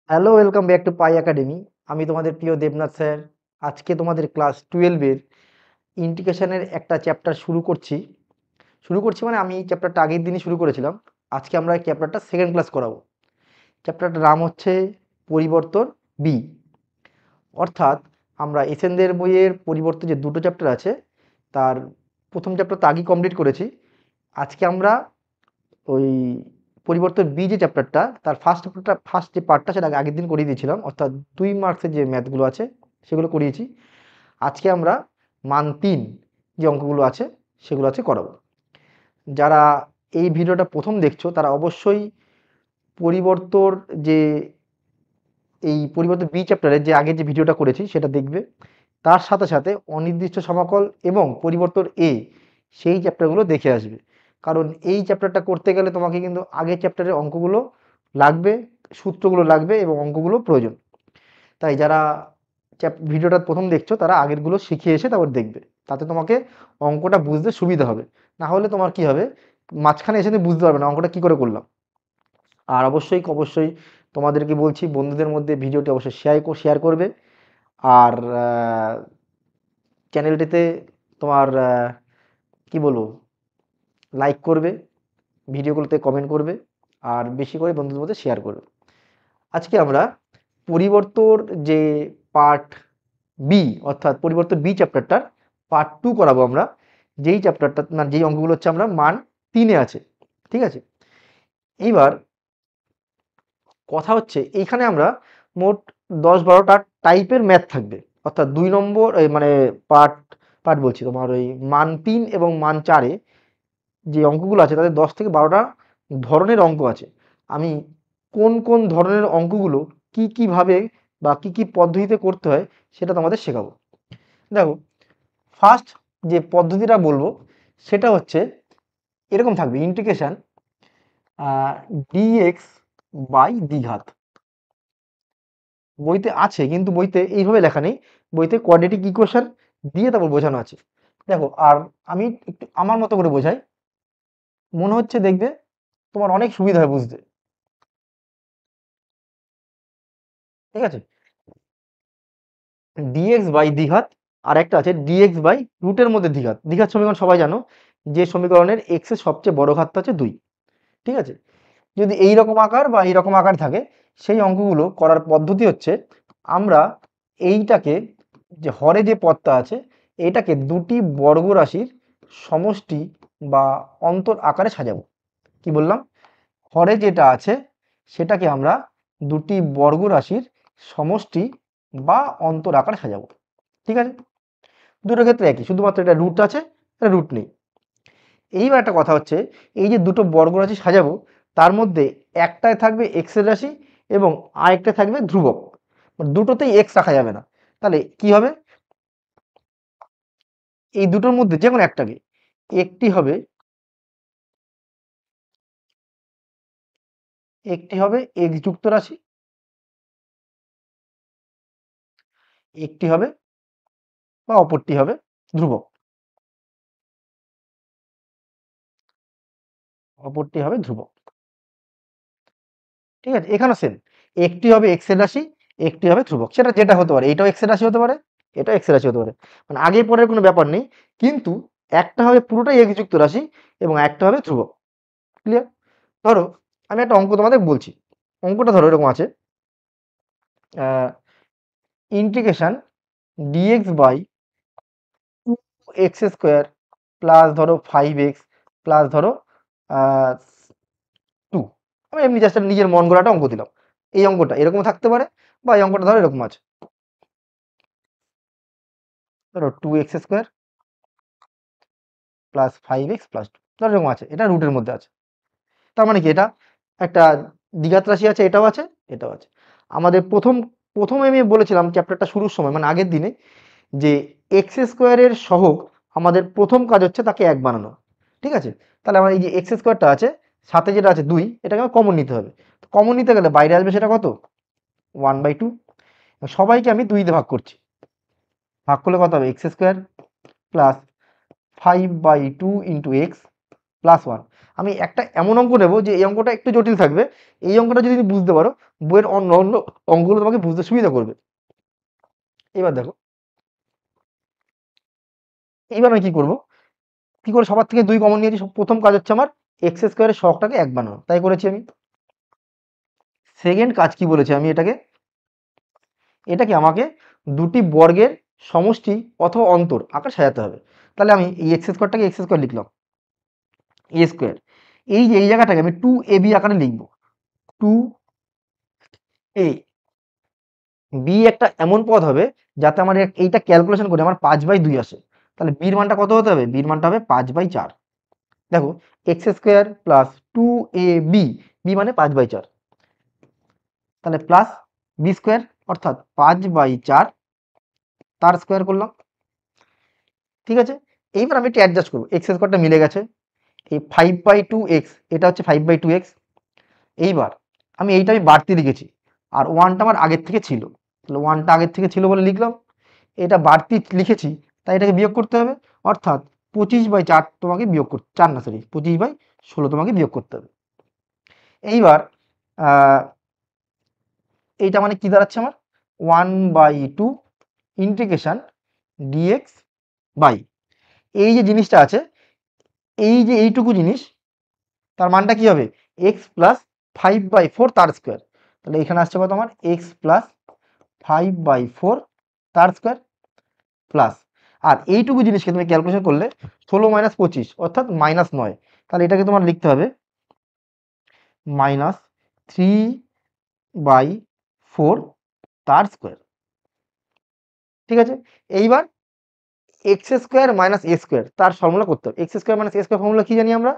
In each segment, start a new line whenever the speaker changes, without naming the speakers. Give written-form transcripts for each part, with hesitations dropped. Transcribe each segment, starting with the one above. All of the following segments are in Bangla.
Hello, welcome back to pi academy. আমি তোমাদের প্রিয় দেবনাথ স্যার। আজকে তোমাদের ক্লাস 12 এর ইন্টিগ্রেশনের একটা চ্যাপ্টার শুরু করছি মানে আমি এই চ্যাপ্টারটা আগের দিনই শুরু করেছিলাম। আজকে আমরা এই চ্যাপ্টারটা সেকেন্ড ক্লাস করাবো। চ্যাপ্টারটার নাম হচ্ছে পরিবর্তন বি। অর্থাৎ আমরা এসেনদের বইয়ের পরিবর্তন যে দুটো চ্যাপ্টার আছে, তার প্রথম চ্যাপ্টার তো আগেই কমপ্লিট করেছি। আজকে আমরা ওই পরিবর্তন বি যে চ্যাপ্টারটা, তার ফার্স্ট যে পার্টটা সেটা আগের দিন করিয়ে দিয়েছিলাম, অর্থাৎ 2 মার্কসের যে ম্যাথগুলো আছে সেগুলো করিয়েছি। আজকে আমরা মান 3 যে অঙ্কগুলো আছে সেগুলো আছে করাবো। যারা এই ভিডিওটা প্রথম দেখছো তারা অবশ্যই পরিবর্তন যে এই পরিবর্তন বি চ্যাপ্টারের যে আগে যে ভিডিওটা করেছি সেটা দেখবে। তার সাথে সাথে অনির্দিষ্ট সমাকল এবং পরিবর্তন এ সেই চ্যাপ্টারগুলো দেখে আসবে। কারণ এই চ্যাপ্টারটা করতে গেলে তোমাকে কিন্তু আগের চ্যাপ্টারের অঙ্কগুলো লাগবে, সূত্রগুলো লাগবে এবং অঙ্কগুলো প্রয়োজন। তাই যারা ভিডিওটা প্রথম দেখছো তারা আগেরগুলো শিখে এসে তারপর দেখবে, তাতে তোমাকে অঙ্কটা বুঝতে সুবিধা হবে। না হলে তোমার কি হবে, মাঝখানে এসে তুমি বুঝতে পারবে না অঙ্কটা কি করে করলাম। আর অবশ্যই অবশ্যই তোমাদেরকে বলছি, বন্ধুদের মধ্যে ভিডিওটি অবশ্যই শেয়ার করবে। আর চ্যানেলটিতে তোমার কি বলবো, লাইক করবে, ভিডিওগুলোতে কমেন্ট করবে, আর বেশি করে বন্ধুদের মধ্যে শেয়ার করবে। আজকে আমরা পরিবর্তন যে পার্ট বি, অর্থাৎ পরিবর্তন বি চ্যাপ্টারটার পার্ট 2 করাবো আমরা। যেই চ্যাপ্টারটা না, যেই অঙ্কগুলো হচ্ছে আমরা মান 3-এ আছে। ঠিক আছে, এইবার কথা হচ্ছে এইখানে আমরা মোট 10-12টা টাইপের ম্যাথ থাকবে। অর্থাৎ 2 নম্বর মানে পার্ট পার্ট বলছি, তোমার ওই মান 3 এবং মান 4-এ যে অঙ্কগুলো আছে তাদের 10 থেকে 12টা ধরনের অঙ্ক আছে। আমি কোন কোন ধরনের অঙ্কগুলো কীভাবে বা কী পদ্ধতিতে করতে হয় সেটা তোমাদের শেখাবো। দেখো, ফার্স্ট যে পদ্ধতিটা বলবো সেটা হচ্ছে এরকম থাকবে: ইন্টিগ্রেশন ডিএক্স বাই দ্বিঘাত। বইতে আছে কিন্তু বইতে এইভাবে লেখা নেই, বইতে কোয়াড্রেটিক ইকুয়েশন দিয়ে তারপর বোঝানো আছে। দেখো, আর আমি একটু আমার মতো করে বোঝাই, মনে হচ্ছে দেখবে তোমার অনেক সুবিধা হয় বুঝতে। ঠিক আছে, ডিএক্স বাই দ্বিঘাত, আর একটা আছে ডিএক্স বাই রুটের মধ্যে দ্বিঘাত। দ্বিঘাত সমীকরণ সবাই জানো, যে সমীকরণের এক্স এর সবচেয়ে বড় ঘাতটা হচ্ছে 2। ঠিক আছে, যদি এই রকম আকার বা এই রকম আকার থাকে, সেই অঙ্কগুলো করার পদ্ধতি হচ্ছে আমরা এইটাকে, যে হরে যে পদটা আছে এটাকে দুটি বর্গ রাশির সমষ্টি বা অন্তর আকারে সাজাবো। কি বললাম? হরে যেটা আছে সেটাকে আমরা দুটি বর্গ রাশির সমষ্টি বা অন্তর আকারে সাজাবো। ঠিক আছে, দুটোর ক্ষেত্রে একই, শুধুমাত্র এটা রুট আছে, এটা রুট নেই। এইবার একটা কথা হচ্ছে, এই যে দুটো বর্গ রাশি সাজাবো তার মধ্যে একটায় থাকবে এক্স এর রাশি এবং আরেকটায় থাকবে ধ্রুবক। দুটোতেই এক্স রাখা যাবে না। তাহলে কি হবে, এই দুটোর মধ্যে যে কোনো একটাকে, একটি হবে এক্স যুক্ত রাশি, একটি হবে বা অপরটি হবে ধ্রুবক, অপরটি হবে ধ্রুবক। ঠিক আছে, এখানে সেম, একটি হবে এক্স এর রাশি, একটি হবে ধ্রুবক। সেটা যেটা হতে পারে, এটাও এক্স এর রাশি হতে পারে, এটা এক্স এর রাশি হতে পারে, মানে আগে পরের কোনো ব্যাপার নেই। কিন্তু একটা হবে পুরোটাই এক্স যুক্ত রাশি এবং একটা হবে ধ্রুবক। ক্লিয়ার? ধরো আমি একটা অঙ্ক তোমাদের বলছি, অঙ্কটা ধরো এরকম আছে: integration dx by 2x² plus ধরো 5x প্লাস ধরো 2। আমি এমনি জাস্ট নিজের মন গড়াটা অঙ্ক দিলাম। এই অঙ্কটা এরকম থাকতে পারে, বা এই অঙ্কটা ধরো এরকম আছে, ধরো 2x² প্লাস 5x প্লাস 2, ধরো এরকম আছে, এটা রুটের মধ্যে আছে। তার মানে কি, এটা একটা দ্বিঘাত রাশি আছে, এটাও আছে, এটাও আছে। আমাদের প্রথমে আমি বলেছিলাম চ্যাপ্টারটা শুরুর সময়, মানে আগের দিনে, যে x² এর সহগ আমাদের প্রথম কাজ হচ্ছে তাকে 1 বানানো। ঠিক আছে, তাহলে আমার এই যে x² আছে, সাথে যেটা আছে 2, এটাকে আমার কমন নিতে হবে। কমন নিতে গেলে বাইরে আসবে সেটা কত, 1/2। সবাইকে আমি 2 দিয়ে ভাগ করছি, ভাগ করলে কত হবে, x² plus 5/2 into x plus 1। আমি একটা এমন অঙ্ক নেব যে এই অঙ্কটা একটু জটিল থাকবে, এই অঙ্কটা যদি তুমি বুঝতে পারো বইয়ের অন্য অন্য অঙ্কগুলো তোমাকে বুঝতে সুবিধা করবে। এবার দেখো, এইবার আমি কি করব, কি করে সবার থেকে 2 কমন নিয়েছি, প্রথম কাজ হচ্ছে আমার এক্স স্কোয়ারের শখটাকে 1 বানানো, তাই করেছি আমি। সেকেন্ড কাজ কি বলেছি আমি, এটাকে আমাকে দুটি বর্গের সমষ্টি অথবা অন্তর আকার সাজাতে হবে। তাহলে আমি এই এক্স স্কোয়ারটাকে এক্স স্কোয়ার লিখলাম, এ স্কোয়ার, এই যে এই জায়গাটাকে আমি 2ab আকারে লিখব, 2a। বি একটা এমন পদ হবে যাতে আমার এইটা ক্যালকুলেশন করে আমার 5/2 আসে। তাহলে বির মানটা কত হতে হবে, বির মানটা হবে 5/4। দেখো, x square plus 2ab, B মানে 5/4, তাহলে প্লাস বি স্কোয়ার অর্থাৎ 5/4 তার স্কোয়ার করলাম। ঠিক আছে, এইবার আমি এটা অ্যাডজাস্ট করবো, এক্স স্কোয়ারটা মিলে গেছে, এই 5/2x এটা হচ্ছে 5/2x। এইবার আমি বাড়তি লিখেছি, আর ওয়ানটা আমার আগের থেকে ছিল, তাহলে ওয়ানটা আগের থেকে ছিল বলে লিখলাম। এটা বাড়তি লিখেছি, তাই এটাকে বিয়োগ করতে হবে, অর্থাৎ 25/4 তোমাকে বিয়োগ করতে, 4 না সরি 25/16 তোমাকে বিয়োগ করতে হবে। এইবার এইটা মানে কি দাঁড়াচ্ছে আমার, 1/2 ইন্টিগ্রেশন ডিএক্স বাই, এই যে জিনিসটা আছে, এই যে এইটুকু জিনিস, তার মানটা কি হবে, এক্স প্লাস 5/4 তার স্কোয়ার। তাহলে এখানে আসছে কত আমার, এক্স প্লাস 5/4 তার স্কোয়ার প্লাস, আর এইটুকু জিনিসকে তুমি ক্যালকুলেশন করলে 16 - 25 অর্থাৎ -9, তাহলে এটাকে তোমার লিখতে হবে -3/4 তার স্কোয়ার। ঠিক আছে, এইবার x square minus a square তার ফর্মুলা করতে হবে, x square minus a square formula কি জানি আমরা,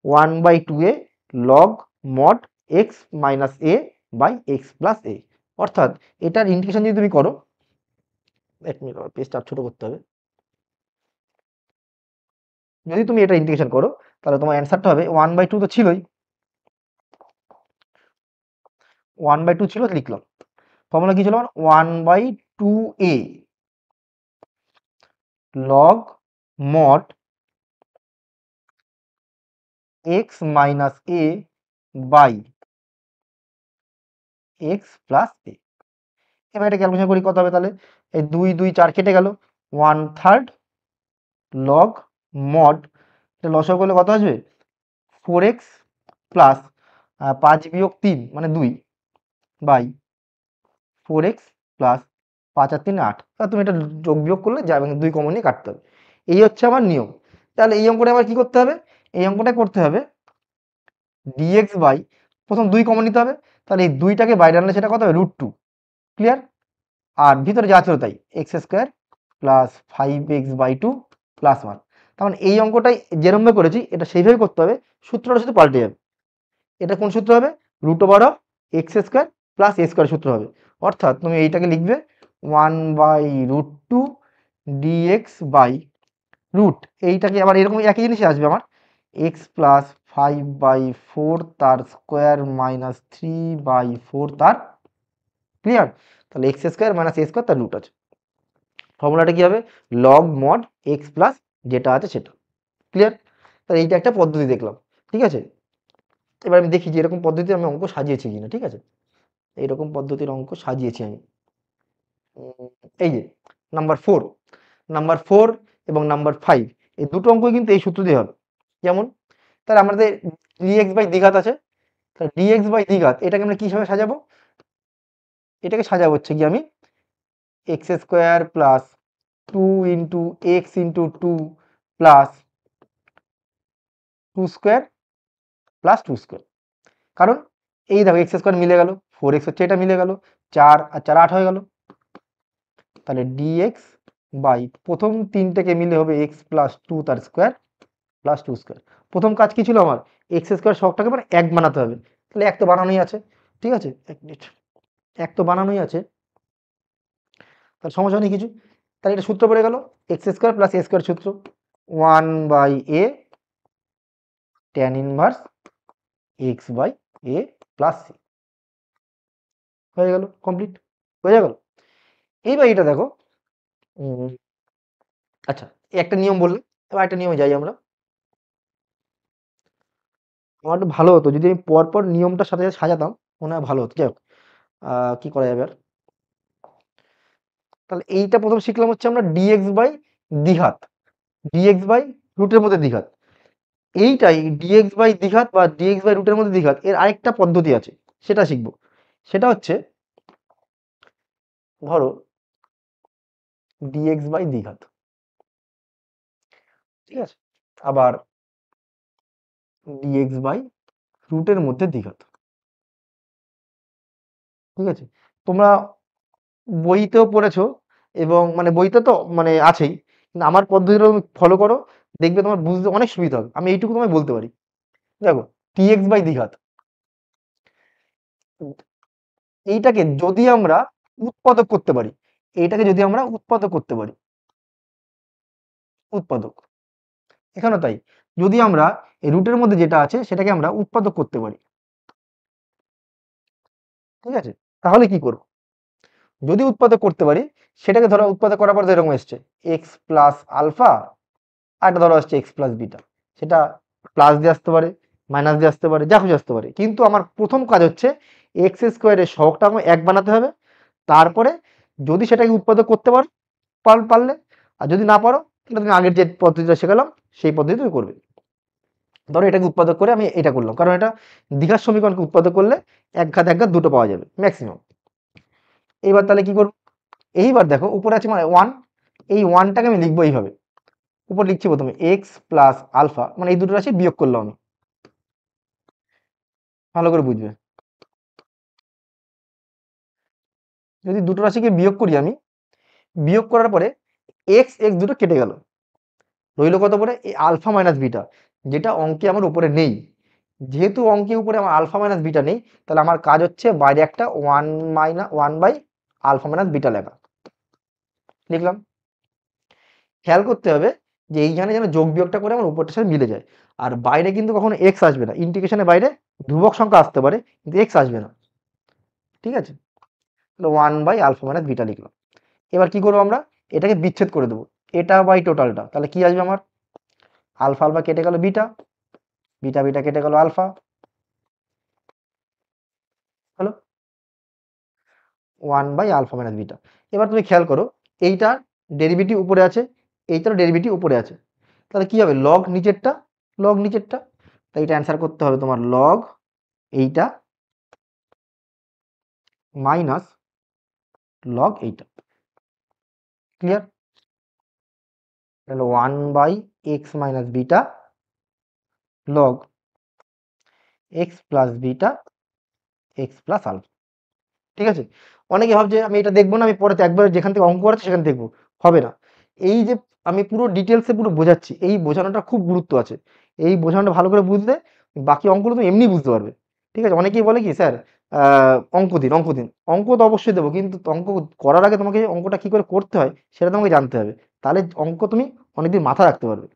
1/2a log mod x minus a by x plus a. অর্থাৎ এটার ইন্টিগ্রেশন যদি তুমি করো, এক মিনিট পেজটা ছোট করতে হবে, যদি তুমি এটা ইন্টিগ্রেশন করো তাহলে তোমার অ্যান্সারটা হবে 1/2 তো ছিলই, 1/2 ছিল লিখলাম, ফর্মুলা কি ছিল আমার, 1/2a log mod x minus a by x plus a. এবার এটা ক্যালকুলেশন করি কত হবে, তাহলে এই 2 2 4 কেটে গেল, 1/3 লগ মড, এটা লসাগু করলে কত আসবে, 4x প্লাস 5 - 3 মানে 2 বাই 4x প্লাস 5 আর 3 8, তুমি এটা যোগ বিয়োগ করলে যাবে, 2 কমন নিয়ে কাটতে হবে। এই হচ্ছে আমার নিয়ম। তাহলে এই অঙ্কটা আবার কি করতে হবে, এই অঙ্কটা করতে হবে ডিএক্স বাই, প্রথম 2 কমন নিতে হবে, তাহলে এই 2টাকে বাইরে আনলে সেটা কত হবে, √2, ক্লিয়ার। আর ভিতরে যা ছিল তাই, x square plus 5x/2 plus 1। তার মানে এই অঙ্কটাই যেরমভাবে করেছি এটা সেইভাবে করতে হবে, সূত্রটা শুধু পাল্টে যাবে। এটা কোন সূত্র হবে, √x square plus a square সূত্র হবে। অর্থাৎ তুমি এইটাকে লিখবে 1/√2 ডিএক্স বাই রুট, এইটাকে আবার এরকম একই জিনিসই আসবে আমার, এক্স প্লাস 5/4 তার স্কোয়ার মাইনাস 3/4 তার, ক্লিয়ার। তাহলে x square minus a square তার রুট আছে, ফর্মুলাটা কি হবে, লগ মড এক্স প্লাস যেটা আছে সেটা, ক্লিয়ার। তাহলে এইটা একটা পদ্ধতি দেখলাম, ঠিক আছে। এবার আমি দেখি যে এরকম পদ্ধতিতে আমি অঙ্ক সাজিয়েছি কিনা, ঠিক আছে, এইরকম পদ্ধতির অঙ্ক সাজিয়েছি আমি। এই যে নাম্বার 4 এবং নাম্বার 5, এই দুটো অঙ্ক কিন্তু এই সূত্র দিয়ে হবে। যেমন, তাহলে আমাদের ডিএক্স বাই দ্বিঘাত আছে, তাহলে ডিএক্স বাই দ্বিঘাত এটাকে আমরা কিভাবে সাজাবো, এটাকে সাজাবো হচ্ছে কি, আমি x square plus 2 × x × 2 plus 2² plus 2², কারণ এই দেখো এক্স স্কোয়ার মিলে গেল, 4x হচ্ছে এটা মিলে গেল, 4 আর 4 8 হয়ে গেল। তাহলে ডিএক্স বাই প্রথম 3টেকে মিলে হবে এক্স প্লাস 2 তার স্কোয়ার প্লাস 2²। প্রথম কাজ কি ছিল আমার, এক্স স্কোয়ার শখটাকে মানে 1 বানাতে হবে, তাহলে 1 তো বানানোই আছে, ঠিক আছে, 1 মিনিট, 1 তো বানানোই আছে, তাহলে সমস্যা নেই কিছু। তাহলে এটা সূত্র পড়ে গেল, x square plus a square সূত্র, 1/a tan inverse x by a plus c, হয়ে গেল কমপ্লিট, হয়ে গেল। এইবার এটা দেখো, আচ্ছা, এই একটা নিয়ম বললে, এবার একটা নিয়মে যাই আমরা। আমার একটু ভালো হতো যদি আমি পরপর নিয়মটার সাথে সাজাতাম, মনে হয় ভালো হতো। যাই হোক, কি করা যাবে আর। তাহলে এইটা প্রথম শিখলাম হচ্ছে আমরা ডিএক্স বাই দ্বিঘাত, ডিএক্স বাই রুটের মধ্যে দ্বিঘাত। এইটাই ডিএক্স বাই দ্বিঘাত বা ডিএক্স বাই রুটের মধ্যে দ্বিঘাত, এর আরেকটা পদ্ধতি আছে, সেটা শিখবো। সেটা হচ্ছে ধরো ডিএক্স বাই দ্বিঘাত, ঠিক আছে, আবার ডিএক্স বাই রুটের মধ্যে দ্বিঘাত, ঠিক আছে। তোমরা বইতেও পড়েছো, এবং মানে বইতে তো মানে আছেই, কিন্তু আমার পদ্ধতিটা তুমি ফলো করো, দেখবে তোমার বুঝতে অনেক সুবিধা হবে। আমি এইটুকু তোমায় বলতে পারি। দেখো, টিএক্স বাই দ্বিঘাত, এইটাকে যদি আমরা উৎপাদক করতে পারি, এইটাকে যদি আমরা উৎপাদক করতে পারি, উৎপাদক, এখানেও তাই, যদি আমরা এই রুটের মধ্যে যেটা আছে সেটাকে আমরা উৎপাদক করতে পারি, ঠিক আছে, তাহলে কি করব? যদি উৎপাদক করতে পারি, সেটাকে ধরো উৎপাদক করার পর এরকম এসছে এক্স প্লাস আলফা, আর একটা ধরো আসছে এক্স প্লাস বিটা, সেটা প্লাস দিয়ে আসতে পারে, মাইনাস দিয়ে আসতে পারে, যা খুশি আসতে পারে, কিন্তু আমার প্রথম কাজ হচ্ছে এক্স স্কোয়ারের সহগটা আমার এক বানাতে হবে। তারপরে যদি সেটাকে উৎপাদক করতে পারো, পারলে, আর যদি না পারো তাহলে তুমি আগের যে পদ্ধতিটা শেখালাম সেই পদ্ধতি তুমি করবে। ধরো এটাকে উৎপাদক করে আমি এটা করলাম, কারণ এটা দ্বিঘাত সমীকরণকে উৎপাদক করলে এক ঘাত দুটো পাওয়া যাবে ম্যাক্সিমাম। এইবার তাহলে কি করবো? এইবার দেখো উপরে আছে মানে ওয়ান, এই ওয়ানটাকে আমি লিখবো এইভাবে, উপর লিখছি প্রথমে এক্স প্লাস আলফা, মানে এই দুটো রাশি বিয়োগ করলাম আমি, ভালো করে বুঝবে। যদি দুটো রাশিকে বিয়োগ করি আমি, বিয়োগ করার পরে এক্স এক্স দুটো কেটে গেল, রইল কত পরে এই আলফা মাইনাস বিটা, যেটা অঙ্কে আমার উপরে নেই। যেহেতু অঙ্কে উপরে আমার আলফা মাইনাস বিটা নেই, তাহলে আমার কাজ হচ্ছে বাইরে একটা one by alpha minus beta লেখা, লিখলাম। খেয়াল করতে হবে যে এইখানে যেন যোগ বিয়োগটা করে আমার উপরটার সাথে মিলে যায়। আর বাইরে কিন্তু কখনো এক্স আসবে না, ইন্টিগ্রেশনের বাইরে ধ্রুবক সংখ্যা আসতে পারে কিন্তু এক্স আসবে না, ঠিক আছে। তাহলে one by alpha minus beta লিখলাম। এবার কি করবো আমরা, এটাকে বিচ্ছেদ করে দেবো, এটা বাই টোটালটা, তাহলে কি আসবে আমার, আলফা আলফা কেটে গেল বিটা, বিটা বিটা কেটে গেল আলফা, হলো one by alpha minus beta. এবার তুমি খেয়াল করো, এইটার ডেরিভেটিভ উপরে আছে, এইটার ডেরিভেটিভ উপরে আছে, তাহলে কি হবে, লগ নিচেরটা, লগ নিচেরটা, তাই এটা অ্যান্সার করতে হবে তোমার লগ এইটা মাইনাস লগ এইটা, ক্লিয়ার। তাহলে one by x minus beta log x plus beta x plus alpha, ঠিক আছে। অনেকে ভাবছে আমি এটা দেখবো না, আমি পরে একবার যেখান থেকে অঙ্ক আছে সেখানে দেখবো, হবে না। এই যে আমি পুরো ডিটেলসে পুরো বোঝাচ্ছি, এই বোঝানোটা খুব গুরুত্ব আছে, এই বোঝানোটা ভালো করে বুঝলে বাকি অঙ্কগুলো তুমি এমনি বুঝতে পারবে, ঠিক আছে। অনেকেই বলে কি স্যার অঙ্ক দিন, অঙ্ক দিন, অঙ্ক তো অবশ্যই দেবো, কিন্তু অঙ্ক করার আগে তোমাকে অঙ্কটা কি করে করতে হয় সেটা তোমাকে জানতে হবে, তাহলে অঙ্ক তুমি অনেকদিন মাথা রাখতে পারবে।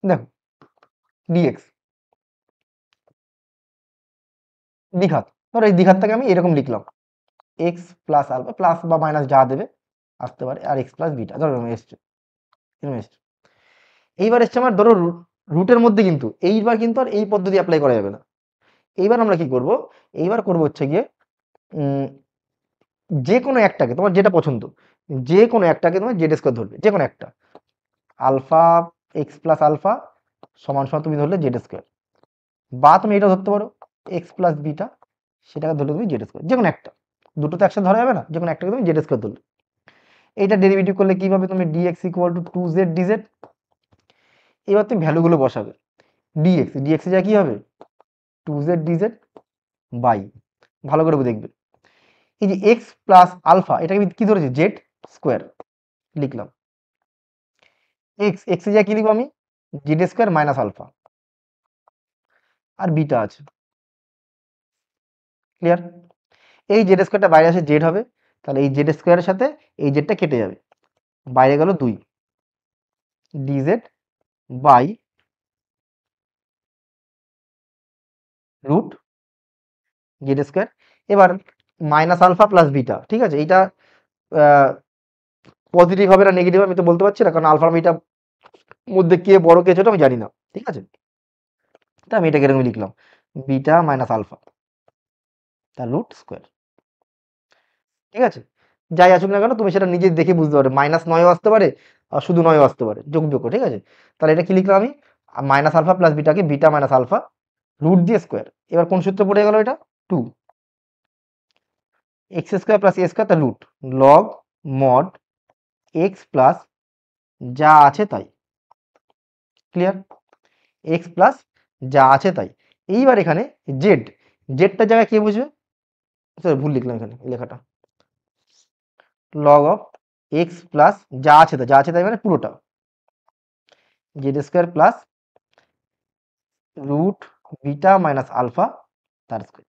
দেখো ডিএক্স দ্বিঘাত, ধরো এই দ্বিঘাতটাকে আমি এরকম লিখলাম এক্স প্লাস আলফা, প্লাস বা মাইনাস যা দেবে আসতে পারে, আর এক্স প্লাস বিটা, ধরো এরকম এসছে, এরকম এসছে। এইবার এসছে আমার ধরো রুটের মধ্যে, কিন্তু এইবার কিন্তু আর এই পদ্ধতি অ্যাপ্লাই করা যাবে না। এইবার আমরা কি করব, এইবার করব হচ্ছে গিয়ে উম, যে কোনো একটাকে তোমার যেটা পছন্দ, যে কোনো একটাকে তোমার জেড স্কোয়ার ধরবে, যে কোনো একটা, আলফা এক্স প্লাস আলফা সমান সমান তুমি ধরলে জেড স্কোয়ার, বা তুমি এটা ধরতে পারো এক্স প্লাস বিটা, সেটাকে ধরলে তুমি জেড স্কোয়ার, যে কোনো একটা, দুটো তো একসাথে ধরা যাবে না, যে কোনো একটাকে তুমি জেড স্কোয়ার ধরলে। এইটা ডেরিভেটিভ করলে কি পাবে তুমি, dx equal to two z dz. এবার তুমি ভ্যালুগুলো বসাবে, ডিএক্স ডিএক্স যা কি হবে টু জেড ডিজেড বাই, ভালো করে দেখবে, এই যে এক্স প্লাস আলফা এটাকে আমি কি ধরেছি জেড স্কোয়ার, লিখলাম এক্স এক্স যা কি লিখবো আমি জেড স্কোয়ার মাইনাস আলফা, আর বিটা আছে, ক্লিয়ার। এই জেড স্কোয়ারটা বাইরে আসে জেড হবে, তাহলে এই জেড স্কোয়ারের সাথে এই জেডটা কেটে যাবে, বাইরে গেল দুই, dz by root z square. এবার মাইনাস আলফা প্লাস বিটা, ঠিক আছে, এইটা পজিটিভ হবে না নেগেটিভ আমি তো বলতে পারছি না, কারণ আলফা বিটা মধ্যে কে বড় কে ছোট আমি জানি না, ঠিক আছে। তো আমি এটাকে এরকম লিখলাম, বিটা মাইনাস আলফা তার রুট স্কোয়ার। ঠিক আছে, যাই আসুক না কেন তুমি সেটা নিজে দেখে বুঝতে পারবে, মাইনাস নয়ও আসতে পারে আর শুধু নয়ও আসতে পারে, যোগযোগ্য। ঠিক আছে, তাহলে এটা কি লিখলাম আমি, মাইনাস আলফা প্লাস বিটাকে বিটা মাইনাস আলফা রুট দিয়ে স্কোয়ার। এবার কোন সূত্র পড়ে গেল এটা, two x square plus a square তার root log mod x plus যা আছে তাই। ক্লিয়ার, এক্স প্লাস যা আছে তাই। এইবার এখানে জেড, জেডটার জায়গায় কে বুঝবে, সরি ভুল লিখলাম এখানে এই লেখাটা, লগ অফ এক্স প্লাস যা আছে তাই, যা আছে তাই মানে পুরোটা, z square plus root beta minus alpha তার স্কোয়ার।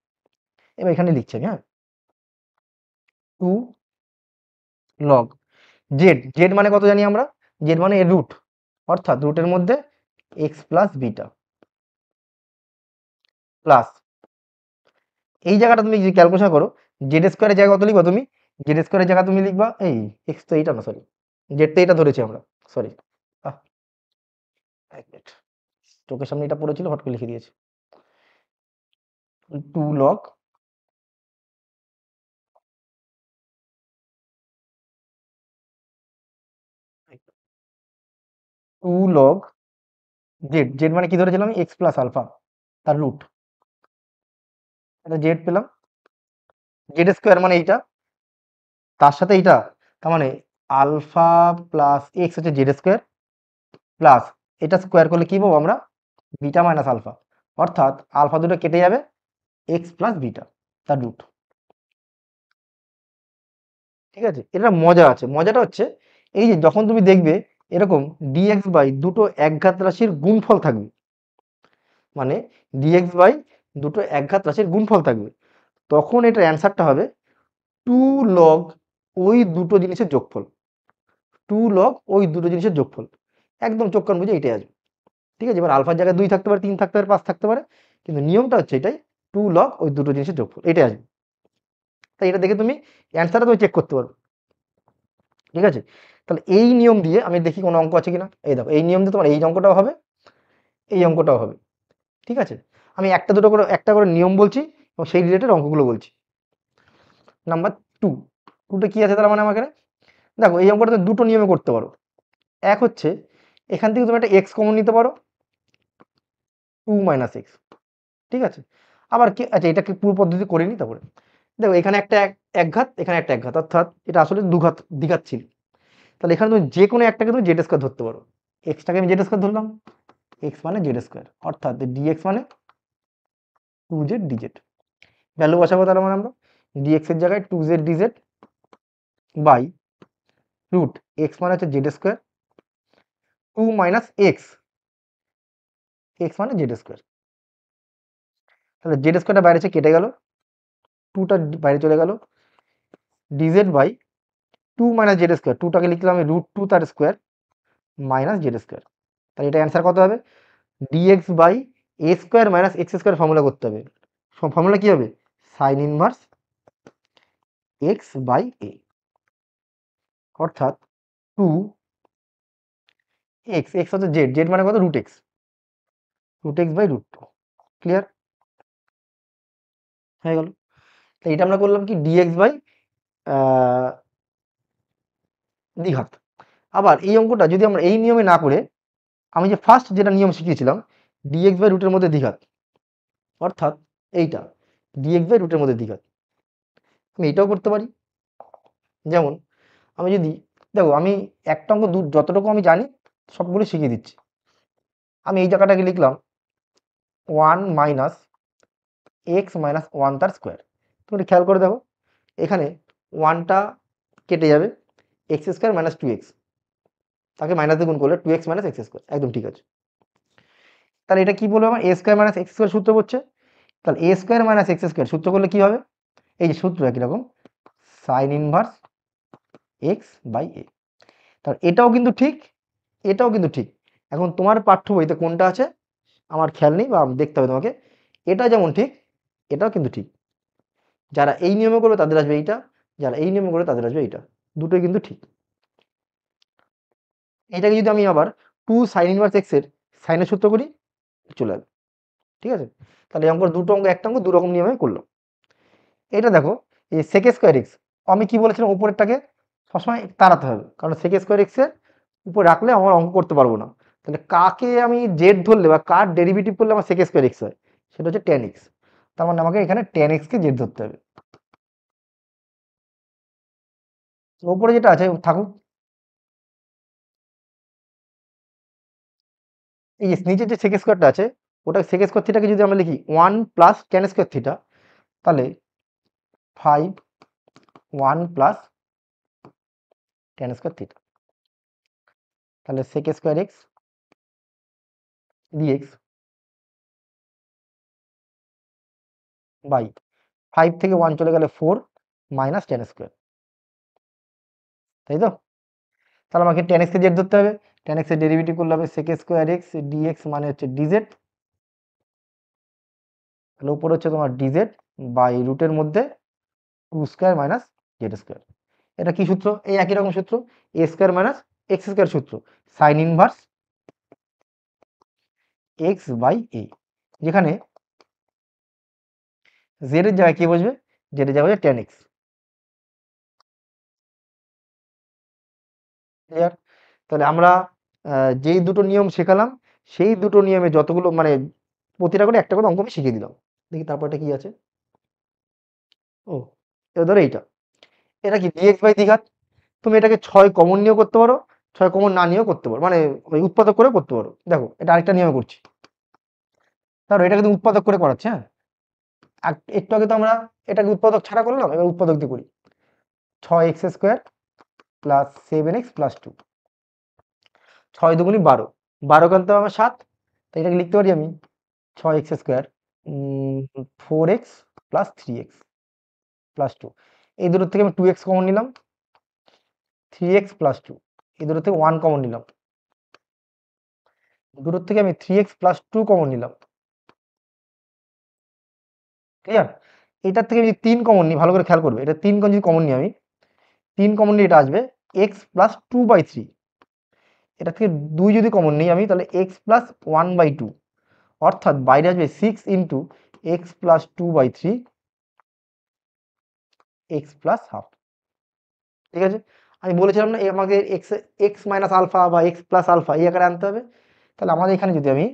এবার এখানে লিখছি আমি, হ্যাঁ, টু লগ জেড, জেড মানে কত জানি আমরা, জেড মানে এর রুট, অর্থাৎ রুটের মধ্যে এক্স প্লাস বিটা প্লাস এই জায়গাটা তুমি যদি ক্যালকুলেশন করো, জেড স্কোয়ারের জায়গায় কত লিখবা তুমি, জেড স্কোয়ারের জায়গা তুমি লিখবা এই এক্স তো এইটা না, সরি জেড তো এটা ধরেছি আমরা, সরি এক মিনিট, চোখের সামনে এটা পড়েছিল হট করে লিখে দিয়েছি, two log two log z, z মানে কি ধরেছিলাম, এক্স প্লাস আলফা তার রুট, এটা জেড পেলাম, জেড স্কোয়ার মানে এইটা, তার সাথে এইটা, তার মানে আলফা প্লাস এক্স হচ্ছে জেড স্কোয়ার প্লাস এটা স্কোয়ার করলে কি পাবো আমরা, বিটা মাইনাস আলফা, অর্থাৎ আলফা দুটো কেটে যাবে, এক্স প্লাস বিটা তার রুট। ঠিক আছে, এটা মজা আছে, মজাটা হচ্ছে এই যে যখন তুমি দেখবে এরকম ডিএক্স বাই দুটো একঘাত রাশির গুণফল থাকবে, মানে ডিএক্স বাই দুটো একঘাত রাশির গুণফল থাকবে, তখন এটার অ্যান্সারটা হবে টু লগ ওই দুটো জিনিসের যোগফল, টু লগ ওই দুটো জিনিসের যোগফল, একদম চোখ কান বুঝে এটাই আসবে। ঠিক আছে, এবার আলফার জায়গায় 2 থাকতে পারে, 3 থাকতে পারে, 5 থাকতে পারে, কিন্তু নিয়মটা হচ্ছে এটাই, টু লগ ওই দুটো জিনিসের যোগফল এটাই আসবে। তাই এটা দেখে তুমি অ্যান্সারটা তুমি চেক করতে পারবে। ঠিক আছে, তাহলে এই নিয়ম দিয়ে আমি দেখি কোনো অঙ্ক আছে কিনা, এই দেখো এই নিয়ম দিয়ে তোমার এই অঙ্কটাও হবে, এই অঙ্কটাও হবে। ঠিক আছে, আমি একটা দুটো করে একটা করে নিয়ম বলছি এবং সেই রিলেটেড অঙ্কগুলো বলছি। নাম্বার টু, টুটা কি আছে তার মানে আমার এখানে, দেখো এই অঙ্কটা তুমি দুটো নিয়মে করতে পারো। এক হচ্ছে এখান থেকে তুমি একটা এক্স কমন নিতে পারো, টু মাইনাস এক্স। ঠিক আছে, আবার কি, আচ্ছা এটাকে পুরো পদ্ধতি করে নি তারপরে, দেখো এখানে একটা একঘাত, এখানে একটা একঘাত, অর্থাৎ এটা আসলে দুঘাত দ্বিঘাত ছিল, তাহলে এখানে তুমি যে কোনো একটাকে তুমি জেড স্কোয়ার ধরতে পারো, এক্সটাকে আমি জেড স্কোয়ার ধরলাম, এক্স মানে জেড স্কোয়ার, অর্থাৎ ডিএক্স মানে টু জেড ডিজেড, ভ্যালু বসাবো তার মানে আমরা, ডিএক্স এর জায়গায় two z dz by root x মানে হচ্ছে z square, two minus x, x মানে জেড স্কোয়ার, তাহলে জেড স্কোয়ারটা বাইরে থেকে কেটে গেল, টুটা বাইরে চলে গেল, dz by two minus z square, টুটাকে লিখলাম আমি রুট টু তার স্কোয়ার মাইনাস জেড স্কোয়ার, তাহলে এটা অ্যান্সার কত হবে, dx by a square minus x square formula করতে হবে, ফর্মুলা কি হবে, sine inverse x by a, অর্থাৎ টু এক্স, এক্স হচ্ছে জেড, জেড মানে কত root x by root two. Clear হয়ে গেল, তাই এটা আমরা করলাম কি ডিএক্স বাই দ্বিঘাত। আবার এই অঙ্কটা যদি আমরা এই নিয়মে না করে, আমি যে ফার্স্ট যেটা নিয়ম শিখিয়েছিলাম ডিএক্স বাই রুটের মধ্যে দ্বিঘাত, অর্থাৎ এইটা ডিএক্স বাই রুটের মধ্যে দ্বিঘাত, আমি এটাও করতে পারি। যেমন আমি যদি, দেখো আমি একটা অঙ্ক যতটুকু আমি জানি সবগুলো শিখিয়ে দিচ্ছি, আমি এই জায়গাটাকে লিখলাম one minus x minus one তার স্কোয়ার, তুমি খেয়াল করে দেখো এখানে ওয়ানটা কেটে যাবে, x square minus two x, তাকে মাইনাস দিয়ে গুণ করলে two x minus x square, একদম ঠিক আছে। তাহলে এটা কি বলবো, আমার a square minus x square সূত্র করছে, তাহলে a square minus x square সূত্র করলে কি হবে, এই যে সূত্র একই রকম, sine inverse x by a, তাহলে এটাও কিন্তু ঠিক, এটাও কিন্তু ঠিক। এখন তোমার পাঠ্য বইতে কোনটা আছে আমার খেয়াল নেই বা দেখতে হবে তোমাকে, এটা যেমন ঠিক এটাও কিন্তু ঠিক, যারা এই নিয়মে করবে তাদের আসবে এইটা, যারা এই নিয়মে করবে তাদের আসবে এইটা, দুটোই কিন্তু ঠিক। এটাকে যদি আমি আবার টু সাইন ইনভার্স এক্স এর সাইনের সূত্র করি চলে আসবে, ঠিক আছে? তাহলে এই অঙ্কের দুটো অঙ্ক, একটা অঙ্ক দু রকম নিয়মে করলাম। এটা দেখো, এই sec স্কয়ার এক্স, আমি কি বলেছিলাম উপরেরটাকে সবসময় তাড়াতে হবে, কারণ sec স্কয়ার এক্স এর উপর রাখলে আমার অঙ্ক করতে পারবো না। তাহলে কাকে আমি জেড ধরলে বা কার ডেরিভেটিভ করলে আমার sec স্কয়ার এক্স হয়, সেটা হচ্ছে tan x। তার মানে আমাকে এখানে tan x কে জেড ধরতে হবে। তো উপরে যেটা আছে থাকুক, এই যে নিচে যে sec স্কয়ারটা আছে, ওটা sec স্কয়ার থিটাকে যদি আমরা লিখি 1 প্লাস tan স্কয়ার থিটা, তাহলে 5 1 প্লাস tan স্কয়ার থিটা, তাহলে sec স্কয়ার এক্স dx বাই 5 থেকে 1 চলে গেলে 4 মাইনাস tan স্কয়ার, তাই তো? তাহলে আমাকে tan x কে জেড ধরতে হবে, tan x এর ডেরিভেটিভ করলে হবে sec স্কয়ার x dx মানে হচ্ছে dz, তাহলে উপরে হচ্ছে তোমার dz বাই রুটের মধ্যে 2 স্কয়ার মাইনাস জেড স্কয়ার। এটা কি সূত্র? এই একই রকম সূত্র, a square minus x square সূত্র, sine inverse x by a, যেখানে z এর জায়গায় কি বসবে, z এর জায়গায় tan x। ক্লিয়ার? তাহলে আমরা যেই দুটো নিয়ম শেখালাম, সেই দুটো নিয়মে যতগুলো মানে প্রতিটা করে একটা করে অঙ্ক আমি শিখিয়ে দিলাম। দেখি তারপরটা কি আছে। ও, এবার ধরো এইটা, এটা কি dx বাই দ্বিঘাত, তুমি এটাকে 6 কমন নিয়েও করতে পারো, 6 কমন না নিয়েও করতে পারো, মানে ওই উৎপাদক করে করতে পারো। দেখো এটা আরেকটা নিয়মে করছি, ধরো এটাকে তুমি উৎপাদক করে করাচ্ছি, হ্যাঁ। একটু আগে তো আমরা এটাকে উৎপাদক ছাড়া করলাম, এবার উৎপাদক দিয়ে করি। 6x square plus 7x plus 2, 6 দুগুণি 12, 12 কানতে আমার 7, তাই এটাকে লিখতে পারি আমি 6x square 4x plus 3x plus 2, এই দুটোর থেকে আমি 2x কমন নিলাম, 3x প্লাস 2, এই দুটোর থেকে 1 কমন নিলাম, দুটোর থেকে আমি 3x প্লাস 2 কমন নিলাম। ক্লিয়ার? এটার থেকে যদি 3 কমন নিই, ভালো করে খেয়াল করবে, এটা 3 যদি কমন নিই আমি, 3 কমন নিয়ে এটা আসবে x প্লাস 2/3, এটা থেকে 2 যদি কমন নিই আমি, তাহলে x প্লাস 1/2, অর্থাৎ বাইরে আসবে 6 into x plus 2/3 x plus half. ঠিক আছে? আমি বলেছিলাম না আমাকে এক্স এক্স মাইনাস আলফা বা এক্স প্লাস আলফা এই আকারে আনতে হবে। তাহলে আমাদের এখানে যদি আমি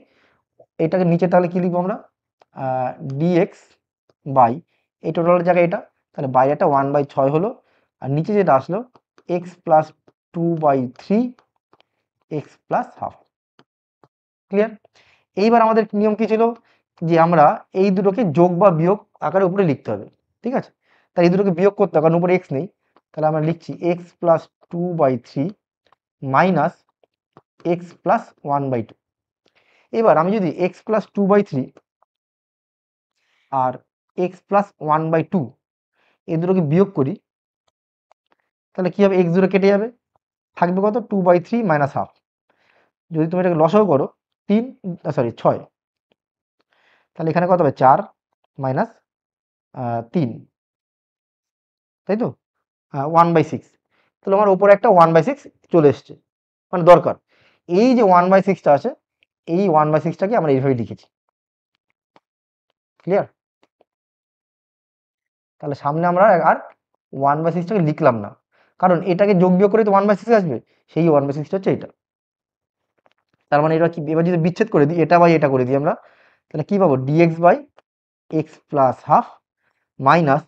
এটাকে নিচে, তাহলে কি লিখবো আমরা, ডিএক্স বাই এই টোটালের জায়গায় এটা, তাহলে বাইরেটা 1/6 হলো, আর নিচে যেটা আসলো x plus 2/3 x plus half. Clear? এইবার আমাদের নিয়ম কি ছিল, যে আমরা এই দুটোকে যোগ বা বিয়োগ আকারে উপরে লিখতে হবে। ঠিক আছে? তাই এই দুটোকে বিয়োগ করতে হবে, কারণ উপরে এক্স নেই, তাহলে আমরা লিখছি x plus 2/3 minus x plus 1/2। এবার আমি যদি এক্স প্লাস 2/3 আর এক্স প্লাস 1/2 এই দুটোকে বিয়োগ করি, তাহলে কি হবে, এক্স দুটো কেটে যাবে, থাকবে কত, 2/3 মাইনাস হাফ। যদি তুমি এটাকে লসাও করো 3, সরি 6, তাহলে এখানে কত হবে 4 মাইনাস 3, তাই তো, 1/6, তাহলে আমার উপরে একটা 1/6 চলে এসছে, মানে দরকার। এই যে 1/6টা আছে, এই 1/6টাকে আমরা এইভাবে লিখেছি। ক্লিয়ার? তাহলে সামনে আমরা আর 1/6টাকে লিখলাম না, কারণ এটাকে যোগ বিয়োগ করে তো 1/6 আসবে, সেই 1/6টা হচ্ছে এটা। তার মানে এটা কি, এবার যদি বিচ্ছেদ করে দিই, এটা বাই এটা করে দিই আমরা, তাহলে কি পাবো, dx by x plus half minus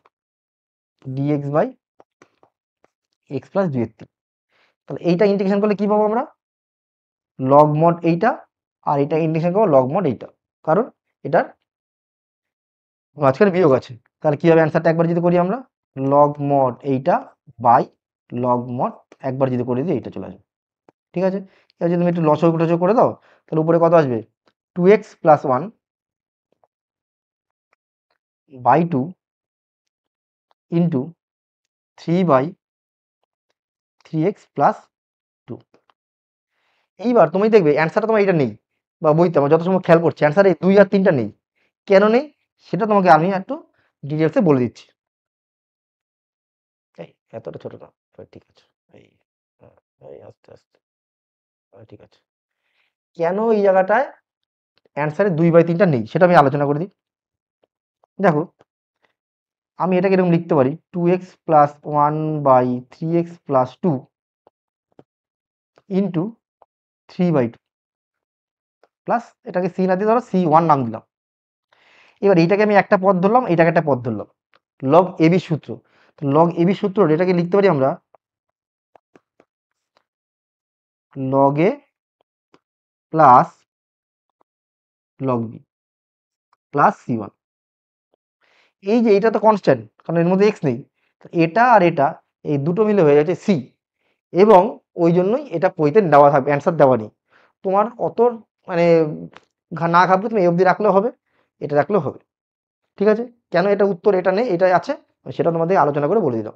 dx by x plus 2/3। তাহলে এইটা ইন্টিগ্রেশন করলে কি পাবো আমরা, লগ মড এইটা, আর এটা ইন্টিগ্রেশন করবো লগ মড এইটা, কারণ এটার মাঝখানে বিয়োগ আছে। তাহলে কি হবে অ্যান্সারটা, একবার যদি করি আমরা লগ মড এইটা বাই লগ মড, একবার যদি করে দিই এইটা চলে আসবে। ঠিক আছে? এবার যদি তুমি একটু লসগু টসগু করে দাও, তাহলে উপরে কত আসবে, 2x plus 1 by 2 into 3/3x plus 2। এইবার তুমি দেখবে অ্যান্সারটা তোমার এটা নেই, বা বইতে আমার যত সময় খেয়াল করছি অ্যান্সার এই 2 আর 3টা নেই। কেন নেই সেটা তোমাকে আমি একটু ডিটেলসে বলে দিচ্ছি। এই এতটা ছোট না, ঠিক আছে, এই এই আস্তে আস্তে, ঠিক আছে। কেন এই জায়গাটায় অ্যান্সারে 2/3টা নেই, সেটা আমি আলোচনা করে দিই। দেখো আমি এটাকে এরকম লিখতে পারি 2x plus 1/3x plus 2 into 3/2 plus এটাকে সি না দিয়ে ধরো C1 নাম দিলাম। এবার এইটাকে আমি একটা পদ ধরলাম, এটাকে একটা পদ ধরলাম, লগ এবি সূত্র। লগ এবি সূত্র এটাকে লিখতে পারি আমরা log a plus log b plus C1। এই যে এটা তো কনস্ট্যান্ট, কারণ এর মধ্যে এক্স নেই, এটা আর এটা এই দুটো মিলে হয়ে যাচ্ছে সি, এবং ওই জন্যই এটা বইতে দেওয়া থাকবে, অ্যান্সার দেওয়া নেই। তোমার অত মানে না ঘাবলে তুমি এই অবধি রাখলেও হবে, এটা রাখলেও হবে। ঠিক আছে, কেন এটা উত্তর এটা নেই এটা আছে সেটা তোমাদের আলোচনা করে বলে দিলাম।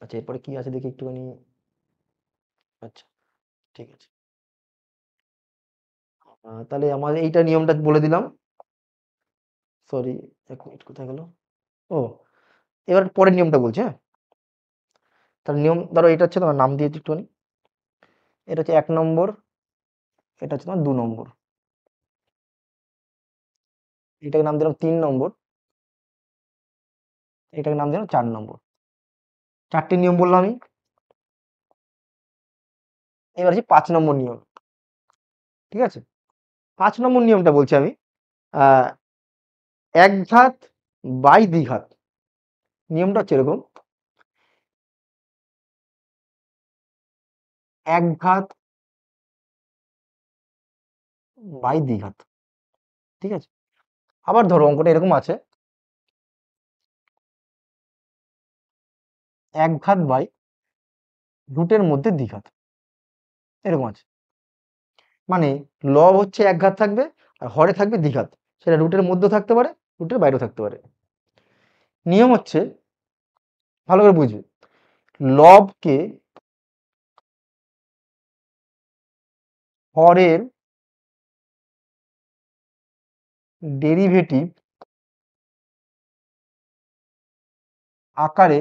আচ্ছা এরপরে কি আছে দেখি একটুখানি। আচ্ছা ঠিক আছে, তাহলে আমার এইটা নিয়মটা বলে দিলাম। সরি, এক মিনিট কোথায় গেল। ও, এবার পরের নিয়মটা বলছি। হ্যাঁ, তাহলে নিয়ম ধরো এটা হচ্ছে তোমার নাম দিয়েছি একটুখানি, এটা হচ্ছে 1 নম্বর, এটা হচ্ছে তোমার 2 নম্বর, এটাকে নাম দিলাম 3 নম্বর, এটাকে নাম দিলাম 4 নম্বর। 4টে নিয়ম বললাম আমি। এবার আছে 5 নম্বর নিয়ম। ঠিক আছে, 5 নম্বর নিয়মটা বলছি আমি আহ একঘাত বাই দ্বিঘাত। নিয়মটা হচ্ছে এরকম, একঘাত বাই দ্বিঘাত। ঠিক আছে, আবার ধরো অঙ্কটা এরকম আছে, একঘাত বাই রুটের মধ্যে দ্বিঘাত, এরকম আছে। মানে লব হচ্ছে একঘাত থাকবে আর হরে থাকবে দ্বিঘাত, সেটা রুটের মধ্যে থাকতে পারে, রুটের বাইরেও থাকতে পারে। নিয়ম হচ্ছে ভালো করে বুঝবে, লবকে হরের ডেরিভেটিভ আকারে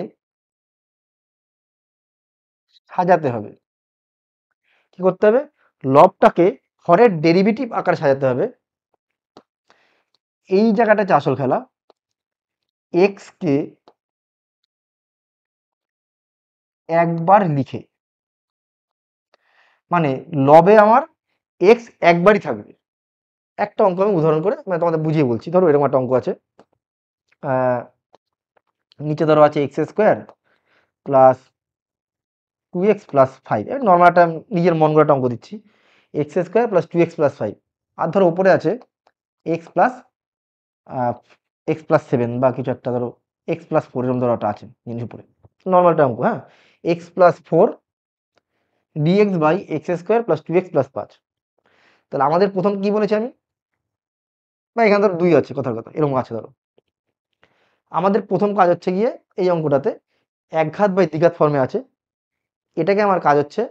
সাজাতে হবে। কি করতে হবে, লবটাকে হরের ডেরিভেটিভ আকারে সাজাতে হবে। এই জায়গাটা হচ্ছে আসল খেলা, এক্স কে একবার লিখে, মানে লবে আমার এক্স একবারই থাকবে। একটা অঙ্ক আমি উদাহরণ করে মানে তোমাদের বুঝিয়ে বলছি। ধরো এরকম একটা অঙ্ক আছে, আহ, নিচে ধরো আছে x² plus 2x plus 5, normal একটা নিজের মন গড়া একটা অঙ্ক দিচ্ছি, x² প্লাস 2x প্লাস 5। আর ধরো উপরে আছে এক্স প্লাস x+7 বা কিছু একটা, ধরো x+4 এরকম ধরো একটা আছে জিনিস উপরে, নর্মাল একটা অঙ্ক। হ্যাঁ, x+4 dx by x² plus 2x plus 5। তাহলে আমাদের প্রথম কি বলেছি আমি, বা এখানে ধরো 2 আছে, কথার কথা এরকম আছে ধরো, আমাদের প্রথম কাজ হচ্ছে গিয়ে এই অঙ্কটাতে একঘাত বাই দ্বিঘাত ফর্মে আছে, এটাকে আমার কাজ হচ্ছে,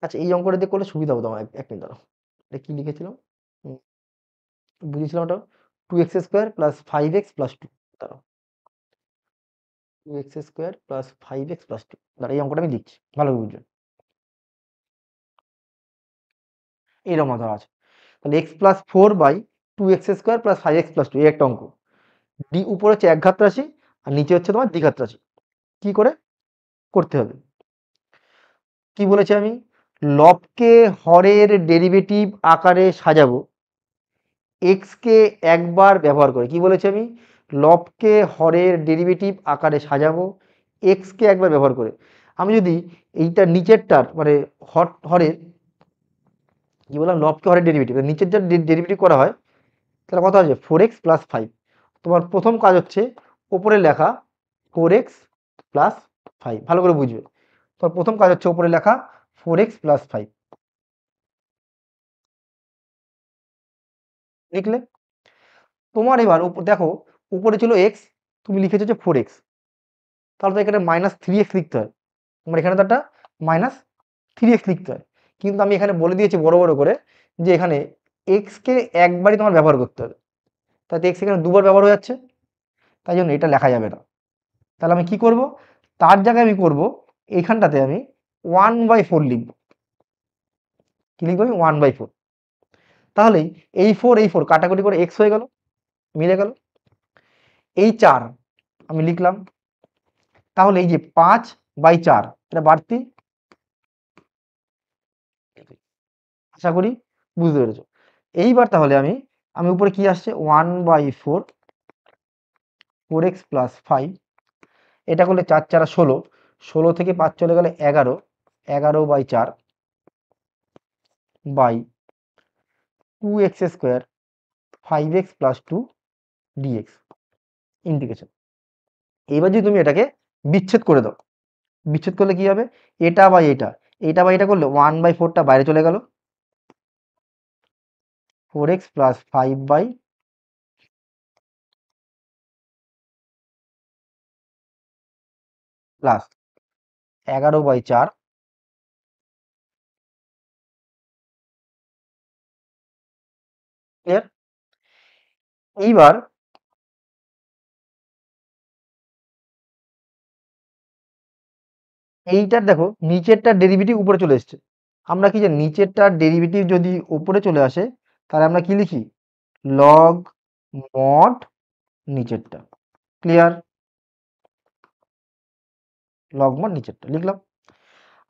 আচ্ছা এই অঙ্কটা দিয়ে করলে সুবিধা হতো আমার, এক মিনিট ধরো, এটা কি লিখেছিলাম, হুম, বুঝেছিলাম ওটা 2x² প্লাস 5x প্লাস 2, দাঁড়াও 2x² প্লাস 5x প্লাস 2, দাঁড়া এই অঙ্কটা আমি লিখছি ভালো করে বুঝবে, এইরকম ধরো আছে। তাহলে x+4/2x² প্লাস 5x প্লাস 2, এই একটা অঙ্ক। ডি উপরে হচ্ছে একঘাত রাশি আর নিচে হচ্ছে তোমার দ্বিঘাত রাশি। কি করে করতে হবে, কি বলেছি আমি, লবকে হরের ডেরিভেটিভ আকারে সাজাবো এক্স কে একবার ব্যবহার করে। কি বলেছি আমি, লবকে হরের ডেরিভেটিভ আকারে সাজাবো এক্স কে একবার ব্যবহার করে। আমি যদি এইটা নিচেরটার মানে হরের, কি বললাম, লবকে হরের ডেরিভেটিভ, নিচের যা ডেরিভেটিভ করা হয় তাহলে কত আছে 4x প্লাস 5। তোমার প্রথম কাজ হচ্ছে ওপরে লেখা 4x প্লাস 5, ভালো করে বুঝবে। তোমার প্রথম কাজ হচ্ছে ওপরে লেখা 4x প্লাস 5 লিখলে। তোমার এবার দেখো উপরে ছিল x, তুমি লিখেছো যে 4x, তাহলে তো এখানে -3x লিখতে হয়, তোমার এখানে তো একটা -3x লিখতে হয়। কিন্তু আমি এখানে বলে দিয়েছি বড় বড় করে যে এখানে x কে একবারই তোমার ব্যবহার করতে হবে, তাতে x এখানে দুবার ব্যবহার হয়ে যাচ্ছে, তাই জন্য এটা লেখা যাবে না। তাহলে আমি কি করব, তার জায়গায় আমি করব এইখানটাতে আমি 1/4 লিখব। কি লিখবো আমি 1/4। তাহলে এই 4 কাটাকুটি করে এক্স হয়ে গেল, মিলে গেল। এই 4 আমি লিখলাম। তাহলে এই যে 5/4 এটা বাড়তি, আশা করি বুঝতে পেরেছো। এইবার তাহলে আমি আমি উপরে কি আসছে 1/4 4x প্লাস 5, এটা করলে 4 4 16, 16 থেকে 5 চলে গেলে 11, 11/4 by 2x square 5x plus 2 dx integration. এইবার যদি তুমি এটাকে বিচ্ছেদ করে দাও, বিচ্ছেদ করলে কি হবে, এটা বাই এটা, এটা বাই এটা করলে 1/4টা বাইরে চলে গেল, 4x plus 5 by plus 11/4 clear. এইবার এইটার দেখো নিচেরটার ডেরিভেটিভ উপরে চলে এসছে। আমরা কি জানি নিচেরটার ডেরিভেটিভ যদি উপরে চলে আসে তাহলে আমরা কি লিখি, লগ মড নিচেরটা। ক্লিয়ার, লগ মড নিচেরটা লিখলাম।